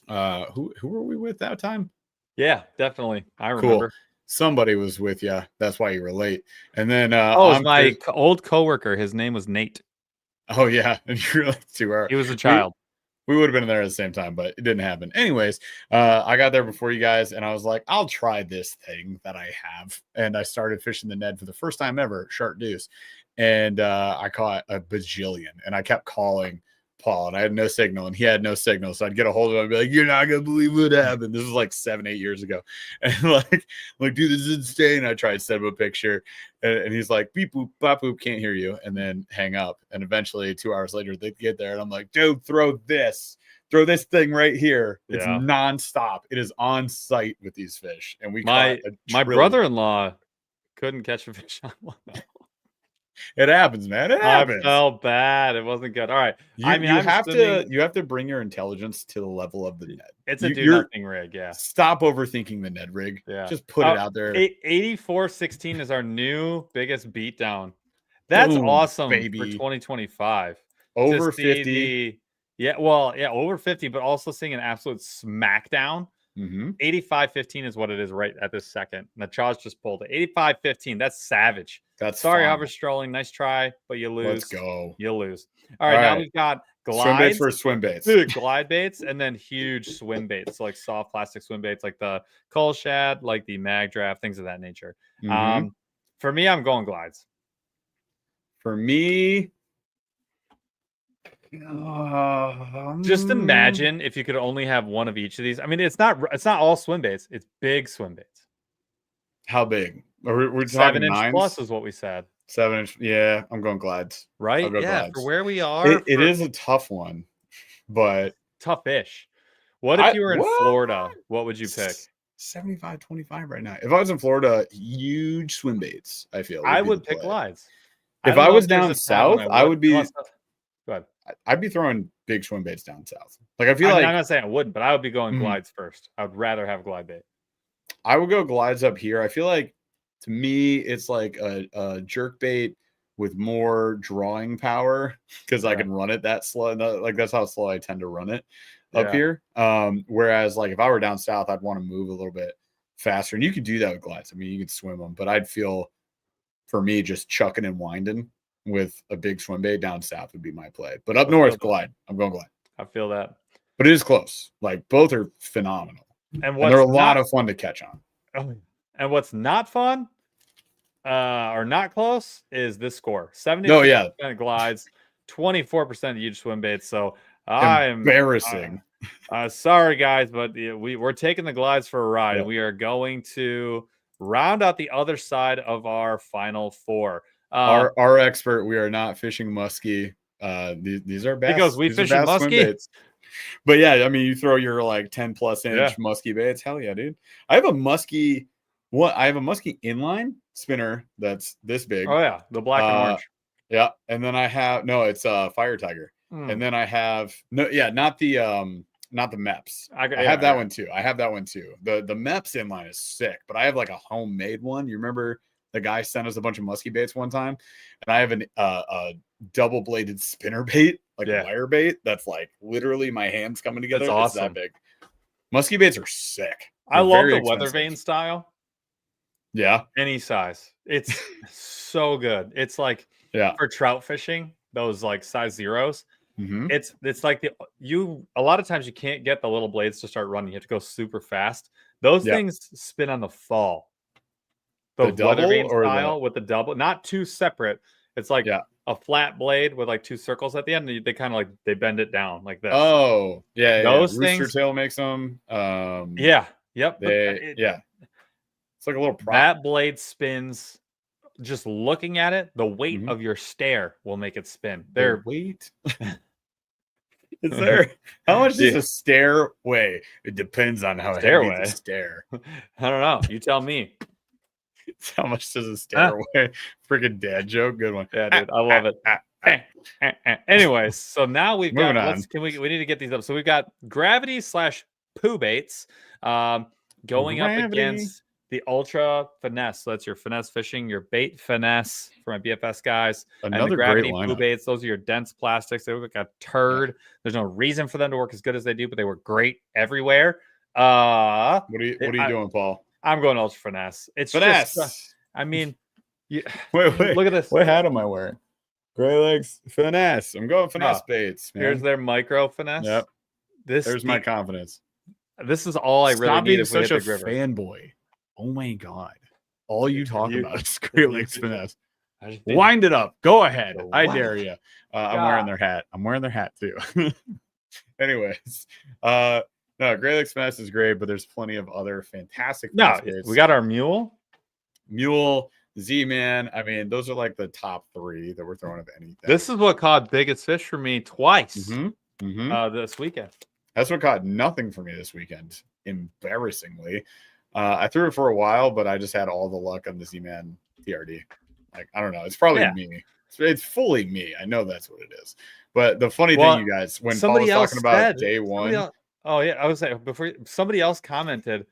Who were we with that time? Yeah, definitely. I remember. Cool. Somebody was with you. That's why you were late. And then it was my old coworker. His name was Nate. Oh yeah, and you're like 2 hours. He was a child. We would have been there at the same time, but it didn't happen. Anyways, I got there before you guys, and I was like, I'll try this thing that I have. And I started fishing the Ned for the first time ever, shark deuce. And I caught a bajillion, and I kept calling Paul, and I had no signal, and he had no signal. So I'd get a hold of him and be like, you're not gonna believe what happened. This was like 7-8 years ago. And like, dude, this is insane. I tried to send him a picture, and he's like, beep boop, bop boop, can't hear you, and then hang up. And eventually 2 hours later they get there, and I'm like, dude, throw this thing right here. It's nonstop. It is on site with these fish. And we my brother-in-law couldn't catch a fish on one. It happens, man. It I happens. felt bad. It wasn't good. All right. You I'm have swimming. to bring your intelligence to the level of the Ned. It's a do You're nothing rig. Yeah. stop overthinking the Ned rig. Yeah. Just put it out there. 84.16 is our new biggest beatdown. That's Boom, awesome for baby. 2025. To Over see 50. over 50, but also seeing an absolute smackdown. 85.15 is what it is right at this second. And the Chaws just pulled it. 85.15. That's savage. That's Sorry, fine. hover strolling. Nice try, but you lose. Let's go. You'll lose. All right, now we've got swim baits glides, for swim baits. glide baits, and then huge swim baits, like soft plastic swim baits, like the cull shad, like the mag draft, things of that nature. For me, I'm going glides. For me, just imagine if you could only have one of each of these. I mean, it's not all swim baits. It's big swim baits. How big? We're 7 talking inch plus is what we said. 7 inch. Yeah, I'm going glides. Right? Yeah, glides. for where we are. It is a tough one, but tough-ish. What if you were in Florida? What would you pick? 75-25 right now. If I was in Florida, huge swim baits, I feel. I would pick glides. If I was down south, I would be. Go ahead. I'd be throwing big swim baits down south. Like I feel I'm like not saying I wouldn't, but I would be going glides first. I would rather have glide bait. I would go glides up here. I feel like to me, it's like a jerk bait with more drawing power because I can run it that slow. Like that's how slow I tend to run it up here. Whereas like if I were down south, I'd want to move a little bit faster, and you could do that with glides. I mean, you could swim them, but I'd feel for me just chucking and winding with a big swim bait down south would be my play. But up north, glide. I'm going glide. I feel that. But it is close. Like both are phenomenal. And they're a lot of fun to catch on. And what's not fun or not close is this score. 70% glides, 24% huge swim baits. So I'm embarrassing. Sorry, guys, but we're taking the glides for a ride. And we are going to round out the other side of our final four. Our expert, we are not fishing muskie. These are bass. Because we fish muskie. But yeah, I mean, you throw your like 10 plus inch muskie baits. Hell yeah, dude. I have a muskie inline spinner that's this big. Oh yeah, the black and orange. Yeah, and then I have it's Fire Tiger, and then I have not the MEPS. I have that one too. The MEPS inline is sick, but I have like a homemade one. You remember the guy sent us a bunch of muskie baits one time, and I have a double bladed spinner bait, like a wire bait. That's like literally my hands coming together. That's awesome. It's that big. Muskie baits are sick. I love the weather vane style. Yeah. Any size. It's so good. It's like for trout fishing, those like size zeros. It's like a lot of times you can't get the little blades to start running. You have to go super fast. Those things spin on the fall. The weather vane style with the double, not two separate. It's like a flat blade with like two circles at the end. They kind of like they bend it down like this. Oh, yeah. Those Rooster Tail makes them. Yep. It's like a little prop. That blade spins. Just looking at it, the weight of your stare will make it spin. The weight. Is there? How much does a stare weigh? It depends on how heavy the stare. I don't know. You tell me. How much does a stare weigh? Freaking dad joke. Good one. Yeah, dude. I love it. Anyways, so now we've got. We need to get these up. So we've got gravity / poo baits going up against the ultra finesse. So that's your finesse fishing, your bait finesse for my BFS guys. Another and the gravity great poo baits. Those are your dense plastics. They look like a turd. There's no reason for them to work as good as they do, but they work great everywhere. What are you doing, Paul? I'm going ultra finesse. It's finesse. Just, I mean, wait. Look at this. What hat am I wearing? Gray legs finesse. I'm going finesse baits. Man. Here's their micro finesse. Yep. There's my confidence. This is all I really need. Stop being such a fanboy. Oh my god! All you talk about is gray legs finesse. Wind it up. Go ahead. I dare you. I'm wearing their hat. I'm wearing their hat too. Anyways, no, gray legs finesse is great, but there's plenty of other fantastic. We got our mule, Z-Man. I mean, those are like the top 3 that we're throwing of anything. This is what caught biggest fish for me twice this weekend. That's what caught nothing for me this weekend. Embarrassingly, I threw it for a while, but I just had all the luck on the Z-Man TRD. Like, I don't know. It's probably me. It's fully me. I know that's what it is. But the funny thing, you guys, when Paul was talking about day one, oh yeah, I was saying before somebody else commented,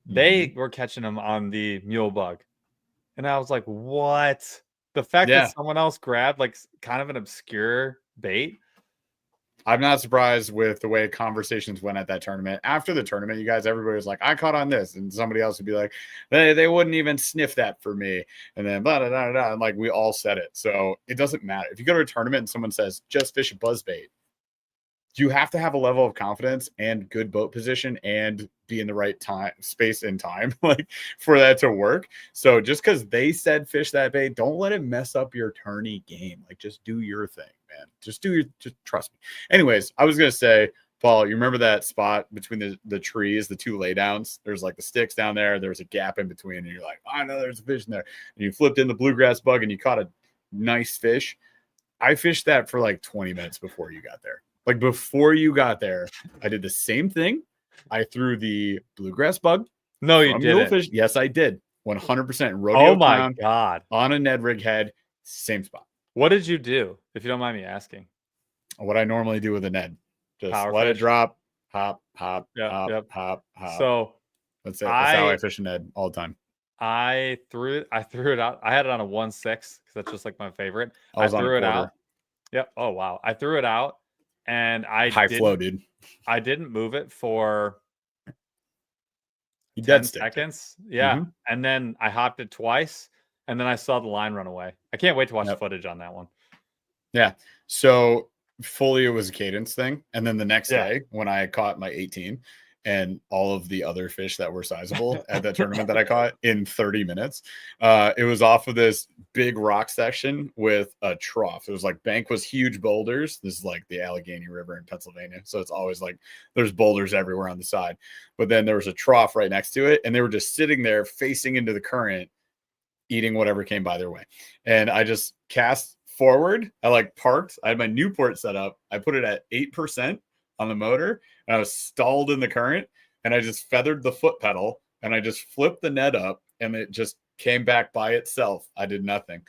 they were catching them on the mule bug, and I was like, what? The fact that someone else grabbed like kind of an obscure bait. I'm not surprised with the way conversations went at that tournament. After the tournament, you guys, everybody was like, I caught on this. And somebody else would be like, they wouldn't even sniff that for me. And then blah, blah, blah, blah. And like we all said it. So it doesn't matter. If you go to a tournament and someone says, just fish a buzzbait, you have to have a level of confidence and good boat position and be in the right time, space and time, like for that to work. So just because they said fish that bait, don't let it mess up your tourney game. Like just do your thing, man. Just trust me. Anyways, I was gonna say, Paul, you remember that spot between the trees, the two laydowns? There's like the sticks down there. There's a gap in between, and you're like, I know there's a fish in there. And you flipped in the bluegrass bug and you caught a nice fish. I fished that for like 20 minutes before you got there. Like before you got there, I did the same thing. I threw the bluegrass bug. No, you didn't. Fish. Yes, I did. 100% rodeo. Oh my god! On a Ned rig head, same spot. What did you do, if you don't mind me asking? What I normally do with a Ned, just Power let fish. It drop, hop, hop, yep, hop, yep. hop, hop. So that's it. That's how I fish a Ned all the time. I threw it out. I had it on a 1.6 because that's just like my favorite. I threw it out. Yep. Oh wow! I threw it out. And high flow, dude. I didn't move it for 10 seconds. Yeah. And then I hopped it twice and then I saw the line run away. I can't wait to watch footage on that one. Yeah. So fully it was a cadence thing. And then the next day when I caught my 18 and all of the other fish that were sizable at that tournament that I caught in 30 minutes, it was off of this big rock section with a trough. It was like bank was huge boulders. This is like the Allegheny River in Pennsylvania. So it's always like there's boulders everywhere on the side. But then there was a trough right next to it. And they were just sitting there facing into the current, eating whatever came by their way. And I just cast forward. I like parked. I had my Newport set up. I put it at 8% on the motor and I was stalled in the current and I just feathered the foot pedal and I just flipped the net up and it just came back by itself. I did nothing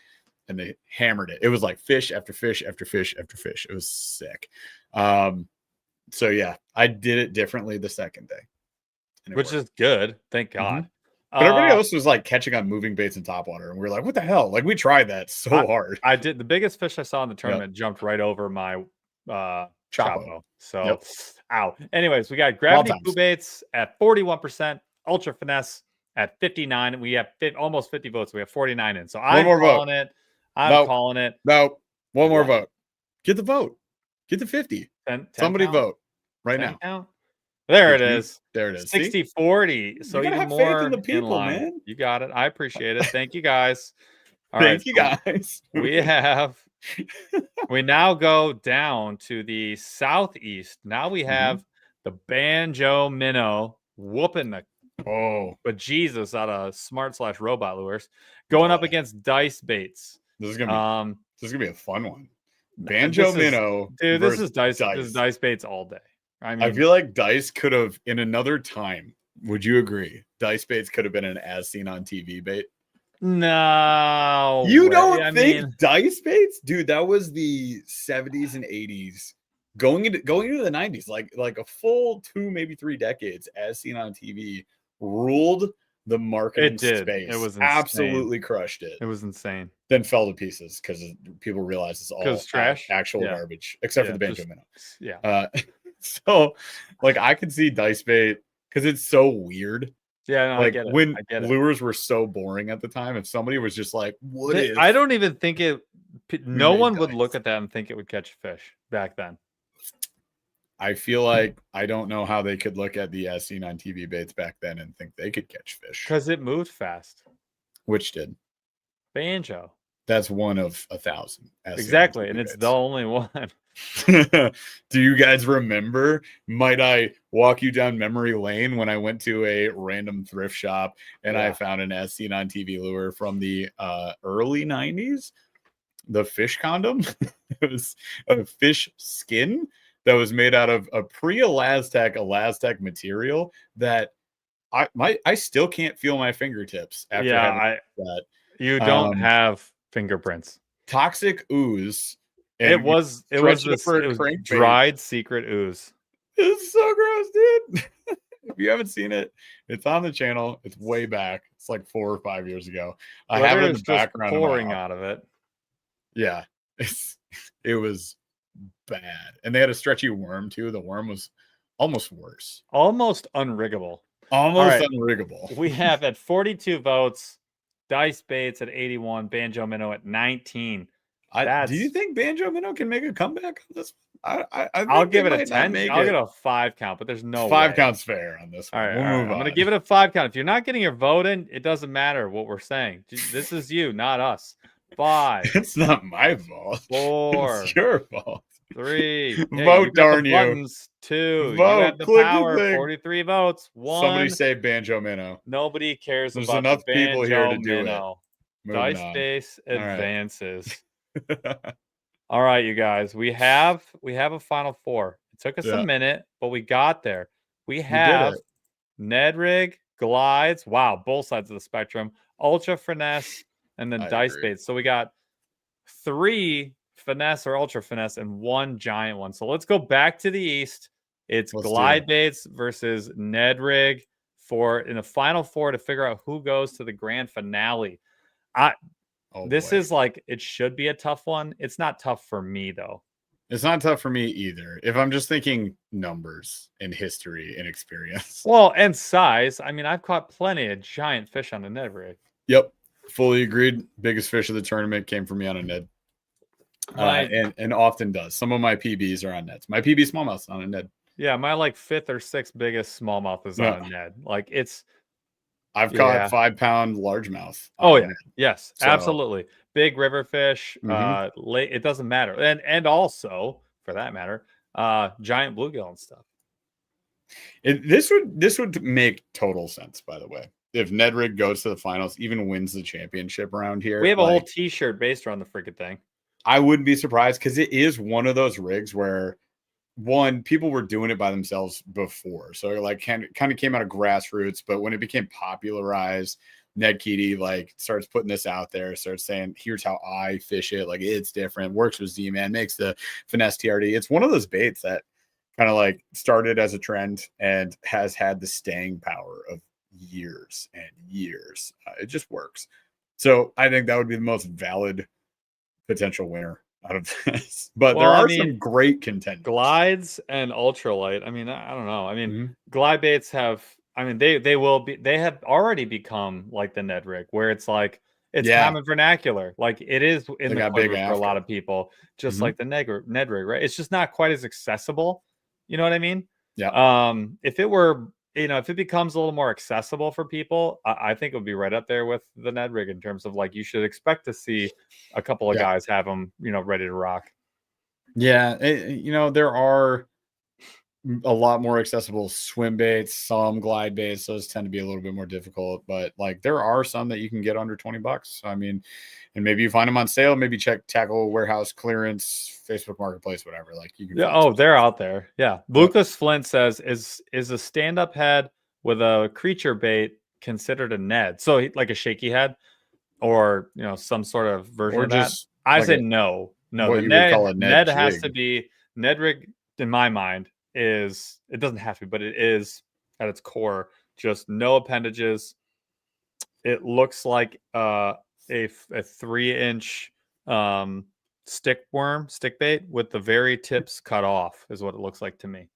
and they hammered it. It was like fish after fish after fish after fish. It was sick. So yeah, I did it differently the second day. Which is good. Thank God. But everybody else was like catching on moving baits in topwater. And we were like, what the hell? Like we tried that so hard. I did. The biggest fish I saw in the tournament jumped right over my Chapo. So, ow. Anyways, we got gravity boo baits at 41%, ultra finesse at 59, and we have almost 50 votes. We have 49 in. So I'm calling it. I'm calling it. No, one more vote. Get the vote. Get the 50. 10 Somebody count? vote right now. Count? There it is. There it is. 60-40. So you even more faith in the people, man. You got it. I appreciate it. Thank you guys. All right, you guys. We now go down to the southeast. Now we have the banjo minnow whooping the bejesus out of smart/robot lures, going up against dice baits. This is gonna be a fun one. Banjo minnow, dude. This is dice. This is dice baits all day. I mean, I feel like dice could have in another time. Would you agree? Dice baits could have been an as seen on TV bait. No, you don't think dice baits, dude? That was the 70s and 80s, going into the 90s, like a full 2, maybe 3 decades, as seen on TV, ruled the marketing space. It was absolutely crushed it. It was insane. Then fell to pieces because people realized it's all trash, actual garbage, except for the banjo minnow. Yeah. So, like, I could see dice bait because it's so weird. Yeah, no, like I get it. When lures were so boring at the time, if somebody was just like, "What is?" I don't even think it. No one would look at that and think it would catch fish back then. I feel like I don't know how they could look at the as seen on TV baits back then and think they could catch fish because it moved fast. Which did? Banjo. That's one of 1,000. Exactly, and it's the only one. Do you guys remember? Might I walk you down memory lane when I went to a random thrift shop and I found an as seen on TV lure from the early 90s? The fish condom. It was a fish skin that was made out of a pre-Elastec material that I still can't feel my fingertips after having that. You don't have fingerprints. toxic ooze. And It was this dried secret ooze. It's so gross, dude. If you haven't seen it, it's on the channel. It's way back. It's like 4 or 5 years ago. I have it in the background pouring out of it. Yeah, it was bad, and they had a stretchy worm too. The worm was almost worse, almost unriggable. Unriggable. We have at 42 votes, Dice Baits at 81, Banjo Minnow at 19. Do you think Banjo Minnow can make a comeback on this? I'll give it a 10. I'll get a 5 count, but there's no 5 counts fair on this one. All right, I'm going to give it a 5 count. If you're not getting your vote in, it doesn't matter what we're saying. This is you, not us. 5. It's not my fault. 4. It's your fault. 3. Vote, darn you. Buttons. 2. Vote. You have the power. 43 votes. 1. Somebody say Banjo Minnow. Nobody cares There's about enough the people here to do Minnow. it. Dice Base advances. All right, you guys. We have a final 4. It took us a minute, but we got there. We have Ned Rig, Glides. Wow, both sides of the spectrum. Ultra Finesse, and then Dice Baits. So we got 3 Finesse or Ultra Finesse and 1 giant one. So let's go back to the East. It's Glide Baits versus Ned Rig in the final 4 to figure out who goes to the grand finale. This is like, it should be a tough one. It's not tough for me, though. It's not tough for me either. If I'm just thinking numbers and history and experience. Well, and size. I mean, I've caught plenty of giant fish on a Ned rig. Yep. Fully agreed. Biggest fish of the tournament came from me on a Ned. And often does. Some of my PBs are on nets. My PB smallmouth's on a Ned. Yeah, my like 5th or 6th biggest smallmouth is on a Ned. Like I've caught 5-pound largemouth. Oh yeah, yes, absolutely. Big river fish. It doesn't matter, and also for that matter, giant bluegill and stuff. This would make total sense, by the way. If Ned Rig goes to the finals, even wins the championship around here, we have a whole T-shirt based around the freaking thing. I wouldn't be surprised because it is one of those rigs where people were doing it by themselves before. So like kind of came out of grassroots, but when it became popularized, Ned Keaty like starts putting this out there, starts saying, here's how I fish it. Like it's different, works with Z-Man, makes the finesse TRD. It's one of those baits that kind of like started as a trend and has had the staying power of years and years. It just works. So I think that would be the most valid potential winner out of this, but there are some great contenders. Glides and ultralight. I mean, I don't know. I mean, glide baits have. I mean, they have already become like the Ned rig, where it's like it's common vernacular. Like it is in the quiver for a lot of people, just like the Ned rig, right? It's just not quite as accessible. You know what I mean? Yeah. If it were, if it becomes a little more accessible for people, I think it would be right up there with the Ned rig in terms of like you should expect to see a couple of guys have them, ready to rock. Yeah, there are a lot more accessible swim baits, some glide baits. Those tend to be a little bit more difficult, but like there are some that you can get under $20. I mean, and maybe you find them on sale. Maybe check Tackle Warehouse Clearance, Facebook Marketplace, whatever. Like you can. Yeah. Oh, they're out there. Yeah. Lucas Flint says, "Is a stand-up head with a creature bait considered a Ned? So like a shaky head, or some sort of version of that?" I said no. The Ned has to be Ned rig in my mind. It doesn't have to be, but it is at its core just no appendages. It looks like a 3-inch stick bait with the very tips cut off is what it looks like to me.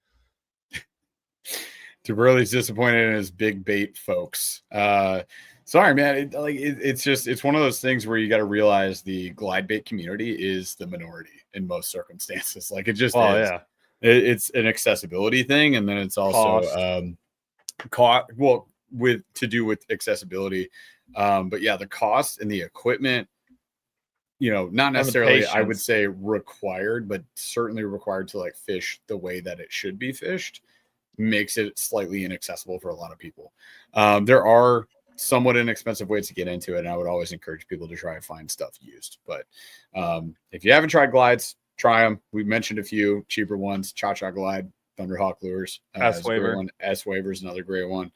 Tuberli's disappointed in his big bait folks. Sorry, man. It's one of those things where you got to realize the glide bait community is the minority in most circumstances. Like it just is. Yeah. It's an accessibility thing, and then it's also to do with accessibility. But yeah, the cost and the equipment, not necessarily I would say required, but certainly required to like fish the way that it should be fished, makes it slightly inaccessible for a lot of people. There are somewhat inexpensive ways to get into it, and I would always encourage people to try and find stuff used. But if you haven't tried glides, try them. We mentioned a few cheaper ones: Cha-Cha Glide, Thunderhawk Lures, S-Waver is another great one.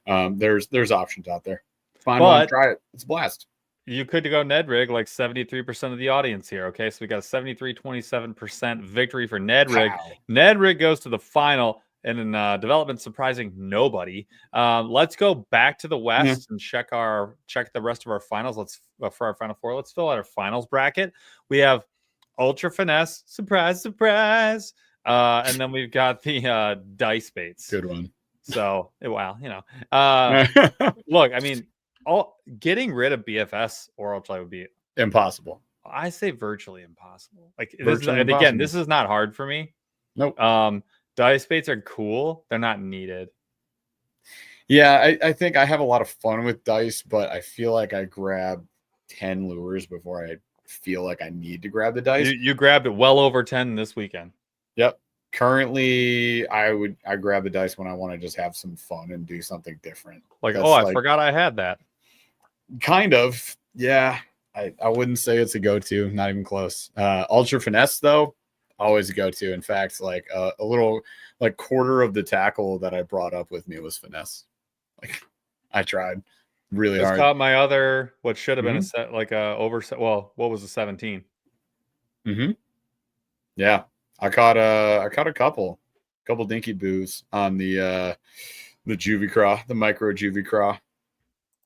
There's options out there. Find one, try it. It's a blast. You could go Ned Rig, like 73% of the audience here. Okay, so we got a 73-27% victory for Ned Rig. Wow. Ned Rig goes to the final, and in development, surprising nobody. Let's go back to the West and check the rest of our finals. Let's for our final four. Let's fill out our finals bracket. We have Ultra Finesse, surprise, surprise, and then we've got the dice baits. Good one. So wow, look, I mean, getting rid of BFS or ultralight would be impossible. I say virtually impossible. Like virtually and again, this is not hard for me. Nope. Dice baits are cool. They're not needed. Yeah, I think I have a lot of fun with dice, but I feel like I grab 10 lures before I feel like I need to grab the dice. You grabbed it well over 10 this weekend. Yep. Currently, I grab the dice when I want to just have some fun and do something different. Like, I forgot I had that. Kind of. Yeah. I wouldn't say it's a go-to, not even close. Ultra Finesse, though, always a go-to. In fact, like a little like quarter of the tackle that I brought up with me was Finesse. Like I tried really hard. Caught my other what should have been a set like a over. Well, what was a 17? Yeah, I caught a couple dinky boos on the juvie craw, the micro juvie craw,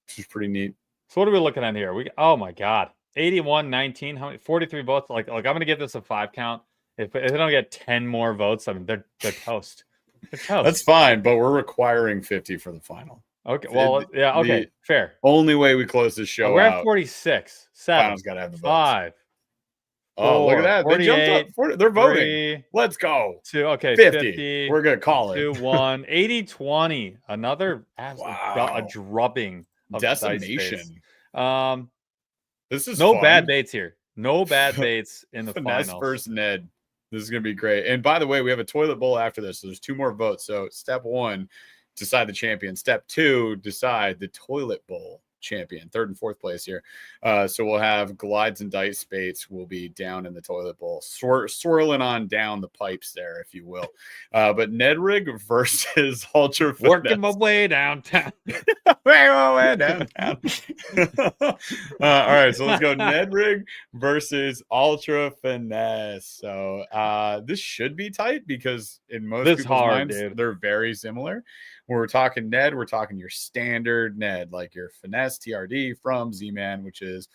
which is pretty neat. So what are we looking at here? Oh my god, 81-19. How many? 43 votes. Like I'm gonna give this a 5 count. If they don't get 10 more votes, I mean they're toast. They're toast. That's fine, but we're requiring 50 for the final. Okay. Well, yeah. Okay. Fair. Only way we close this show we're out. at 46. 7. Final's got to have the votes. 5. Oh, look at that! They jumped up. They're voting. 3, Let's go. 2. Okay. 50. We're gonna call it 2-1. 80-20. Another a drubbing. Of decimation. This is no fun. bad baits here. No bad baits in the finesse finals. First Ned. This is gonna be great. And by the way, we have a toilet bowl after this. So there's 2 more votes. So step 1, decide the champion. Step 2, decide the toilet bowl champion. 3rd and 4th place here. So we'll have glides and dice baits will be down in the toilet bowl, swirling on down the pipes there, if you will. But Ned Rig versus Ultra Finesse. Working my way downtown. way downtown. All right, so let's go Ned Rig versus Ultra Finesse. So this should be tight because in most people's minds, they're very similar. When we're talking Ned, we're talking your standard Ned, like your finesse TRD from Z-Man, which is,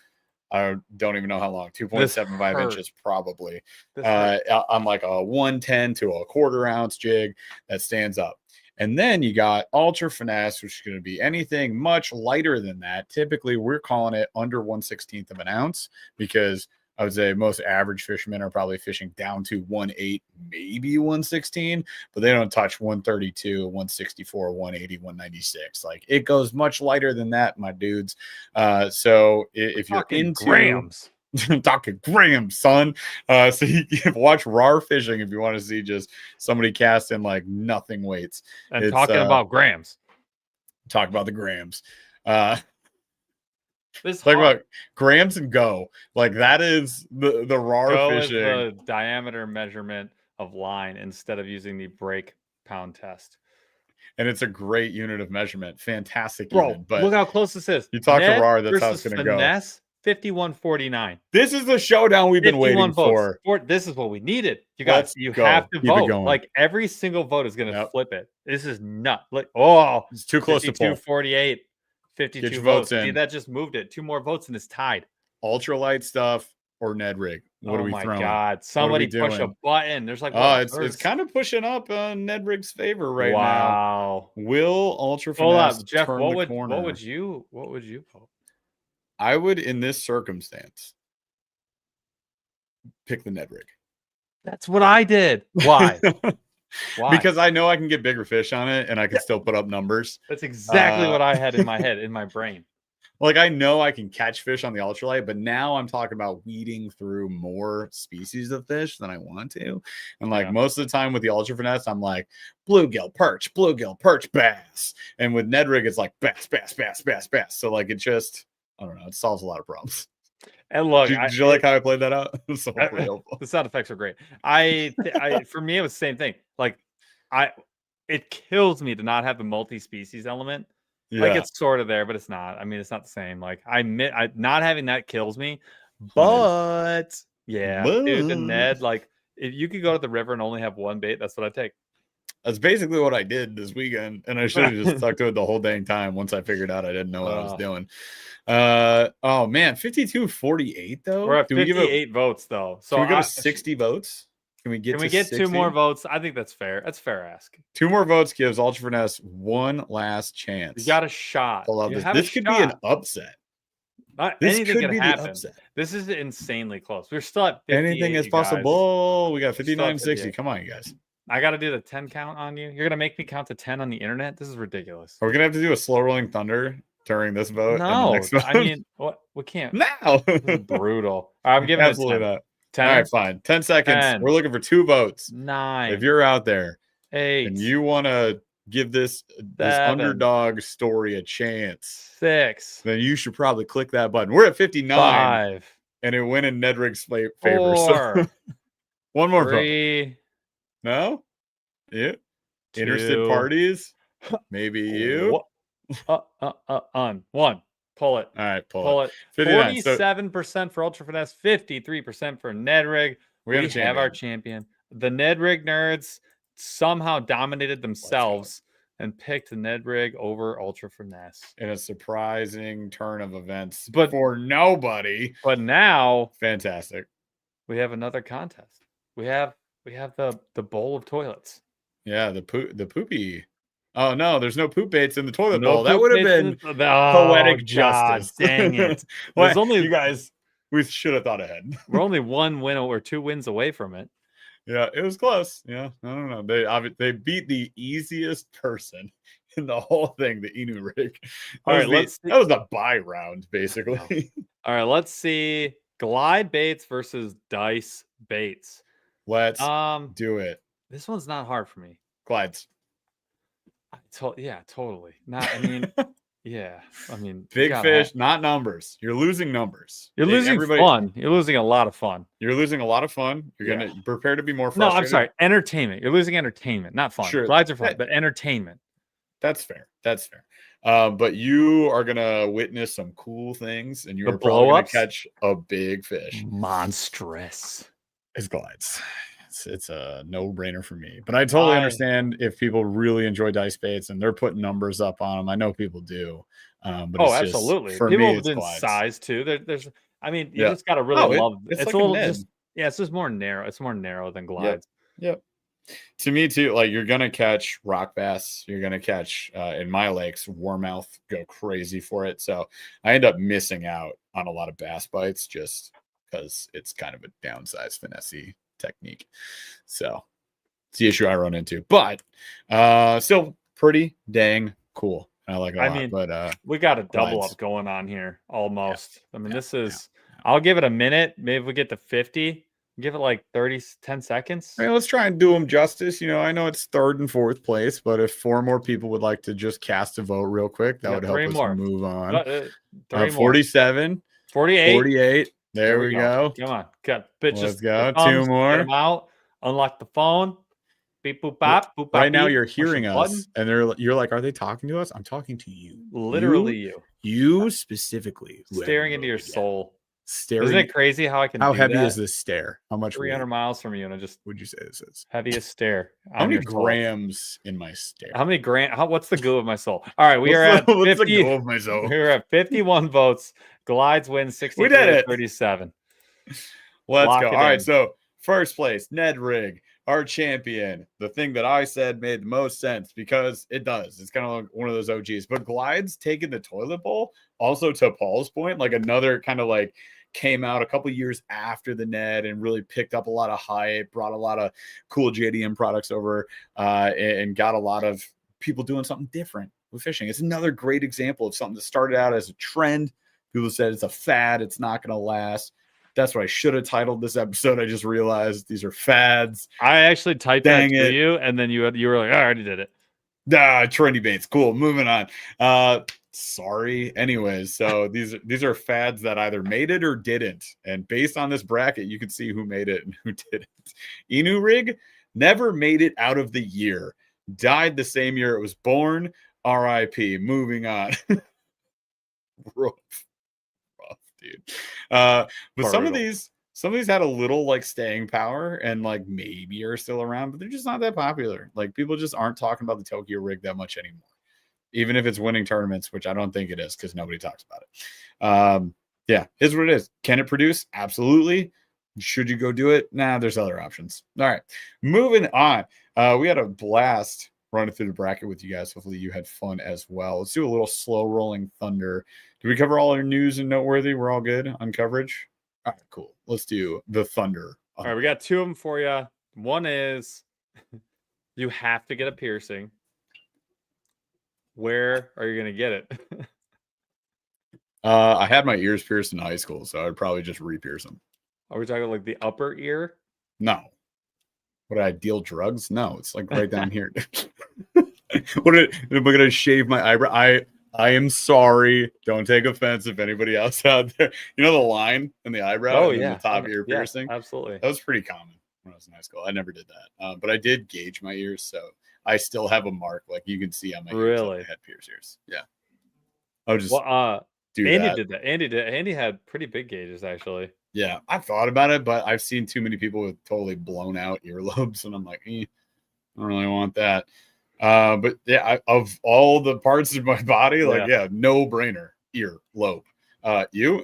I don't even know how long, 2.75 inches probably. On like a 110 to a 1/4 ounce jig that stands up. And then you got Ultra Finesse, which is going to be anything much lighter than that. Typically, we're calling it under 1/16 of an ounce because I would say most average fishermen are probably fishing down to 1/8, maybe 1/16, but they don't touch 132, 164, 180, 196. Like it goes much lighter than that, my dudes. So if you're into grams, I'm talking grams, son. So you can watch raw fishing if you want to see just somebody casting like nothing weights. And talking about grams. Talk about the grams. Talk about grams and go. Like that is the raw fishing. Is the diameter measurement of line instead of using the break pound test. And it's a great unit of measurement. Fantastic bro, unit. But look how close this is. You talk to RAR, that's how it's going to go. 51-49. This is the showdown we've been waiting for. This is what we needed. You have to vote. Like every single vote is going to flip it. This is nuts. Like, it's too close to pull. 48. 52 votes. See, that just moved it. 2 more votes and it's tied. Ultralight stuff or Ned Rig. What are we throwing? Oh my god! Somebody push a button. There's like it's kind of pushing up Ned Rig's favor right now. Wow. Will Ultra Finesse Jeff, turn the corner? What would you vote? I would, in this circumstance, pick the Ned Rig. That's what I did. Why? Why? Because I know I can get bigger fish on it and I can still put up numbers. That's exactly what I had in my head, in my brain. Like I know I can catch fish on the ultralight, but now I'm talking about weeding through more species of fish than I want to. And like most of the time with the Ultra Finesse, I'm like bluegill, perch, bass. And with Ned Rig, it's like bass. So like it just, I don't know, it solves a lot of problems. And look, did you like how I played that out? So the sound effects are great. For me, it was the same thing. Like it kills me to not have the multi-species element Like, Yeah. it's sort of there, but it's not. I mean, it's not the same. Like, I not having that kills me, but yeah, dude, the Ned, like, if you could go to the river and only have one bait, that's what I take. That's basically what I did this weekend, and I should have just stuck to it the whole dang time once I figured out I didn't know what I was doing. Oh man, 52-48 though. We're at Do we give it 58 votes though. So Can we go to 60 votes? Can we get to 2 60? more votes? I think that's fair. That's fair ask. 2 more votes gives Ultra Finesse one last chance. You got a shot. This could be an upset. Anything could happen. This is insanely close. We're still at 58. Anything is possible. We got 59-60. Come on, you guys. I got to do the 10 count on you. You're going to make me count to 10 on the internet? This is ridiculous. Are we going to have to do a slow rolling thunder during this vote? No. I mean, what? We can't. No. This is brutal. I'm giving Absolutely it 10. not. 10? All right, fine. 10 seconds. 10. We're looking for 2 votes. 9. If you're out there 8. and you want to give this underdog story a chance, 6. then you should probably click that button. We're at 59. 5. And it went in Nedrig's favor. 4. So one more 3. vote. No? Yeah. 2. Interested parties? Maybe you. 1. Pull it. All right, pull it. 47% for Ultra Finesse, 53% for Nedrig. We have our champion. The Nedrig nerds somehow dominated themselves and picked Nedrig over Ultra Finesse in a surprising turn of events, but for nobody. But now, fantastic. We have another contest. We have the bowl of toilets. Yeah, the poopy. Oh no, there's no poop baits in the toilet bowl. That would have been poetic justice. Dang it! There's only you guys. We should have thought ahead. We're only 1 win or 2 wins away from it. Yeah, it was close. Yeah, I don't know. They beat the easiest person in the whole thing, the Inu rig. That was the buy round, basically. All right, let's see. Glide baits versus dice baits. Let's do it. This one's not hard for me. Glides. Yeah, totally. Not. I mean, yeah. I mean, big fish, not numbers. You're losing numbers. You're losing fun. You're losing a lot of fun. You're losing a lot of fun. You're gonna prepare to be more frustrated. No, I'm sorry. Entertainment. You're losing entertainment, not fun. Sure, glides are fun, but entertainment. That's fair. That's fair. But you are gonna witness some cool things, and you're probably gonna catch a big fish. Monstrous. It's glides. It's a no-brainer for me. But I totally understand if people really enjoy dice baits and they're putting numbers up on them. I know people do. But absolutely. For people me, it's in glides. Size too. There's. I mean, you just gotta really love. It's like a little just. Yeah, it's just more narrow. It's more narrow than glides. Yep. To me too, like you're gonna catch rock bass, you're gonna catch in my lakes warmouth go crazy for it. So I end up missing out on a lot of bass bites just because it's kind of a downsized finesse technique. So it's the issue I run into, but still pretty dang cool. I like it a lot. But we got a double up going on here almost. I mean, this is. I'll give it a minute. Maybe we get to 50. Give it like 10 seconds. Hey, let's try and do them justice. You know, I know it's 3rd and 4th place, but if 4 more people would like to just cast a vote real quick, that would help us move on. 47, 48. There we go. Come on. Let's go. 2 more. Get them out. Unlock the phone. Beep, boop, bop. Boop, bop, right now beep. you're hearing us, and you're like, are they talking to us? I'm talking to you. Literally you. You specifically. Staring into your soul. Staring. Isn't it crazy how I can How heavy is this stare? How much 300 miles from you, and I just would you say this is? Heaviest stare. How many grams in my stare? How many what's the goo of my soul? All right, we are at 50. What's the goo of my soul? We're at 51 votes. Glides win 63-37. Let's go. All right, so first place, Nedrig, our champion. The thing that I said made the most sense because it does. It's kind of like one of those OGs. But Glides taking the toilet bowl, also to Paul's point, like another kind of like came out a couple years after the Ned and really picked up a lot of hype, brought a lot of cool JDM products over, and got a lot of people doing something different with fishing. It's another great example of something that started out as a trend. People said it's a fad, it's not going to last. That's what I should have titled this episode. I just realized these are fads. I actually typed that to you, and then you were like, I already did it. Trendy baits. Cool. Moving on. Sorry. Anyways, so these are fads that either made it or didn't. And based on this bracket, you can see who made it and who didn't. Inu rig never made it out of the year. Died the same year it was born. R.I.P. Moving on. rough, dude. But some of these had a little like staying power and like maybe are still around, but they're just not that popular. Like people just aren't talking about the Tokyo rig that much anymore. Even if it's winning tournaments, which I don't think it is because nobody talks about it. Yeah, here's what it is. Can it produce? Absolutely. Should you go do it? Nah, there's other options. All right, moving on. We had a blast running through the bracket with you guys. Hopefully you had fun as well. Let's do a little slow rolling thunder. Did we cover all our news and noteworthy? We're all good on coverage? All right, cool. Let's do the thunder. All right, we got two of them for you. One is you have to get a piercing. Where are you going to get it? I had my ears pierced in high school, so I'd probably just re-pierce them. Are we talking like the upper ear? No. Would I deal drugs? No, it's like right down here. Am I gonna shave my eyebrow? I am sorry. Don't take offense if anybody else out there. You know the line in the eyebrow Oh, and yeah. the top ear piercing? Yeah, absolutely. That was pretty common when I was in high school. I never did that. But I did gauge my ears, so I still have a mark like you can see on my ears. Really? I had pierced ears. Yeah. I would just do Andy that. did that. Andy had pretty big gauges actually. Yeah, I've thought about it, but I've seen too many people with totally blown out earlobes, and I'm like, I don't really want that. But yeah, of all the parts of my body, like, no brainer, ear lobe. You?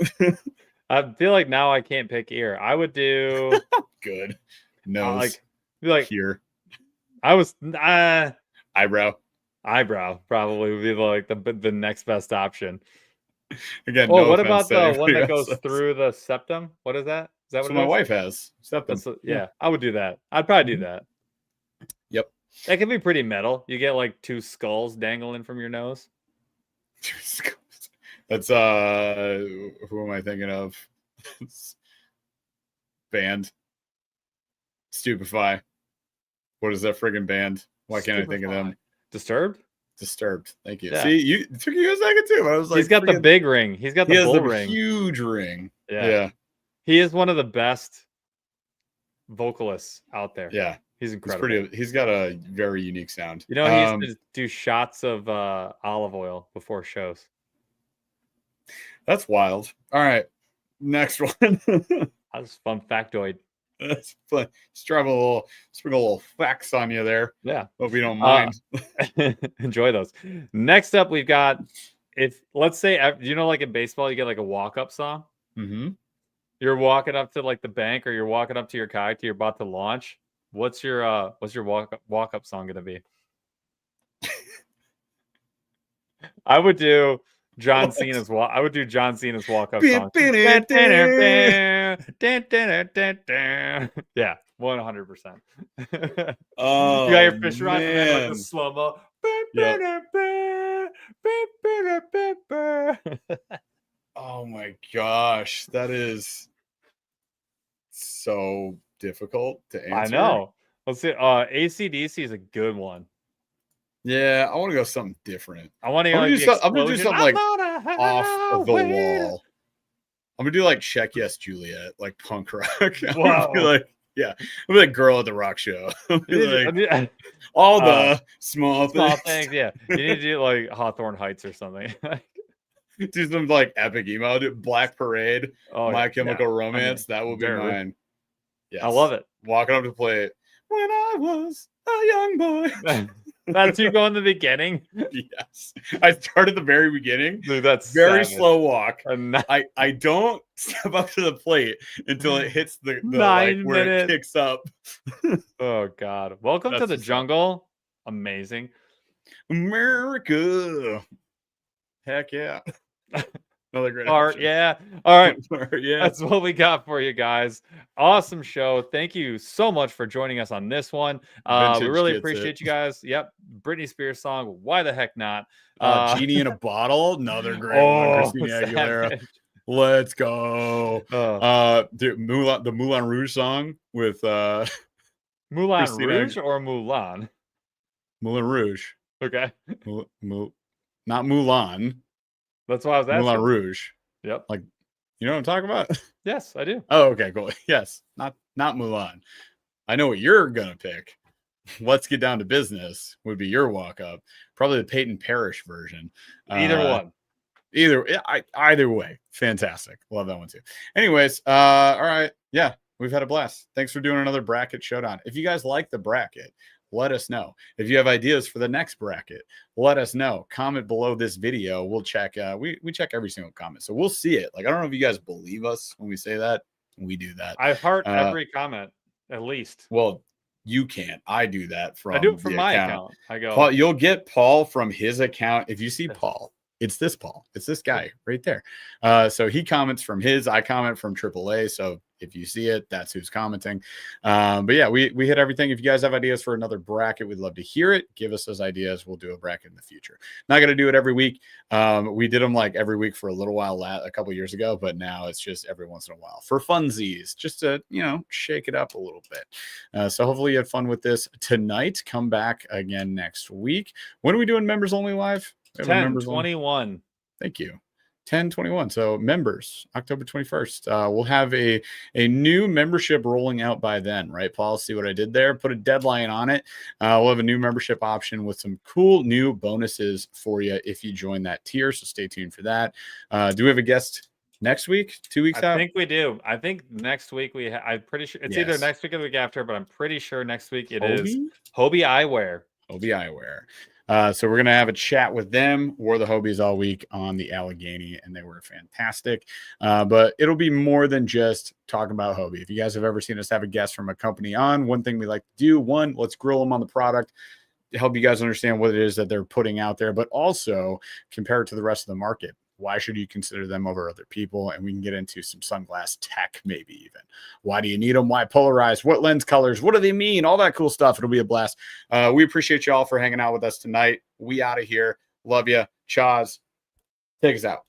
I feel like now I can't pick ear. I would do good nose. Like here. I was eyebrow. Eyebrow probably would be like the next best option. Again, what about the one that goes through the septum? What is that? Is that what my wife has? Septum. Yeah, I would do that. I'd probably do that. Yep. That can be pretty metal. You get like two skulls dangling from your nose. That's who am I thinking of? Band. Stupefy. What is that friggin' band? Why can't I think of them? Disturbed? Disturbed. Thank you. Yeah. See, it took you a second too. I was like, he's got the big ring. He's got the bull ring. Huge ring. Yeah. He is one of the best vocalists out there. Yeah. He's incredible. He's got a very unique sound. You know, he used to do shots of olive oil before shows. That's wild. All right. Next one. That's a fun factoid. That's fun. Sprinkle a little facts on you there. Yeah. Hope you don't mind. Enjoy those. Next up, we've got, let's say, you know, like in baseball, you get like a walk-up song. Mm-hmm. You're walking up to like the bank, or you're walking up to your kayak, you're about to launch. What's your walk-up song gonna be? I would do John Cena's walk. I would do John Cena's walk-up song. Yeah, 100%. Oh, you got your fish rod and then like the slow mo. Oh my gosh, that is so difficult to answer. I know. Let's see. AC/DC is a good one. Yeah, I want to go something different. I want to I'm gonna do something like off of the wall. I'm gonna do like Check Yes Juliet, like punk rock. Wow. I'm gonna be like Girl at the Rock Show. Like, all the small things. Yeah, you need to do like Hawthorne Heights or something. Do some like epic emo. I'll do Black Parade, My Chemical Romance. That will be mine. Yes. I love it. Walking up to play it when I was a young boy. That's you go in the beginning. Yes, I start at the very beginning. Dude, that's very slow walk. I don't step up to the plate until it hits the 9 like, where it kicks up. Oh God! Welcome to the jungle. Amazing, America. Heck yeah. Another great art. Yeah. All right. Yeah. That's what we got for you guys. Awesome show. Thank you so much for joining us on this one. We really appreciate you guys. Yep. Britney Spears song. Why the heck not? Genie in a Bottle. Another great one. Christina Aguilera. Let's go. Dude, the Moulin Rouge song with Moulin Rouge or Mulan? Moulin Rouge. Okay. Not Mulan. That's why I was asking. Moulin Rouge. Yep. Like, you know what I'm talking about? Yes, I do. Oh, okay, cool. Yes, not Mulan. I know what you're gonna pick. Let's Get Down to Business would be your walk up. Probably the Peyton Parrish version. Either one. Either way, fantastic. Love that one too. Anyways, all right. Yeah, we've had a blast. Thanks for doing another bracket showdown. If you guys like the bracket, let us know. If you have ideas for the next bracket, let us know. Comment below this video. We'll check. We check every single comment, so we'll see it. Like, I don't know if you guys believe us when we say that. We do that. I heart every comment at least. Well, you can't. I do that from. I do it from my account. I go. Paul, you'll get Paul from his account. If you see Paul, it's this Paul. It's this guy right there. So he comments from his. I comment from AAA. So if you see it, that's who's commenting. But yeah, we hit everything. If you guys have ideas for another bracket, we'd love to hear it. Give us those ideas. We'll do a bracket in the future. Not going to do it every week. We did them like every week for a little while a couple years ago, but now it's just every once in a while for funsies, just to, shake it up a little bit. So hopefully you had fun with this tonight. Come back again next week. When are we doing members only live? 10/21. Thank you. 10/21. So members, October 21st. We'll have a new membership rolling out by then, right, Paul? See what I did there? Put a deadline on it. We'll have a new membership option with some cool new bonuses for you if you join that tier. So stay tuned for that. Do we have a guest next week? 2 weeks out? I think we do. I think next week I'm pretty sure it's either next week or the week after, but I'm pretty sure next week it is Hobie Eyewear. Hobie Eyewear. So we're going to have a chat with them. Wore the Hobies all week on the Allegheny, and they were fantastic. But it'll be more than just talking about Hobie. If you guys have ever seen us have a guest from a company on, one thing we like to do, let's grill them on the product, help you guys understand what it is that they're putting out there, but also compare it to the rest of the market. Why should you consider them over other people? And we can get into some sunglass tech, maybe even. Why do you need them? Why polarized? What lens colors? What do they mean? All that cool stuff. It'll be a blast. We appreciate you all for hanging out with us tonight. We out of here. Love you. Chaz, take us out.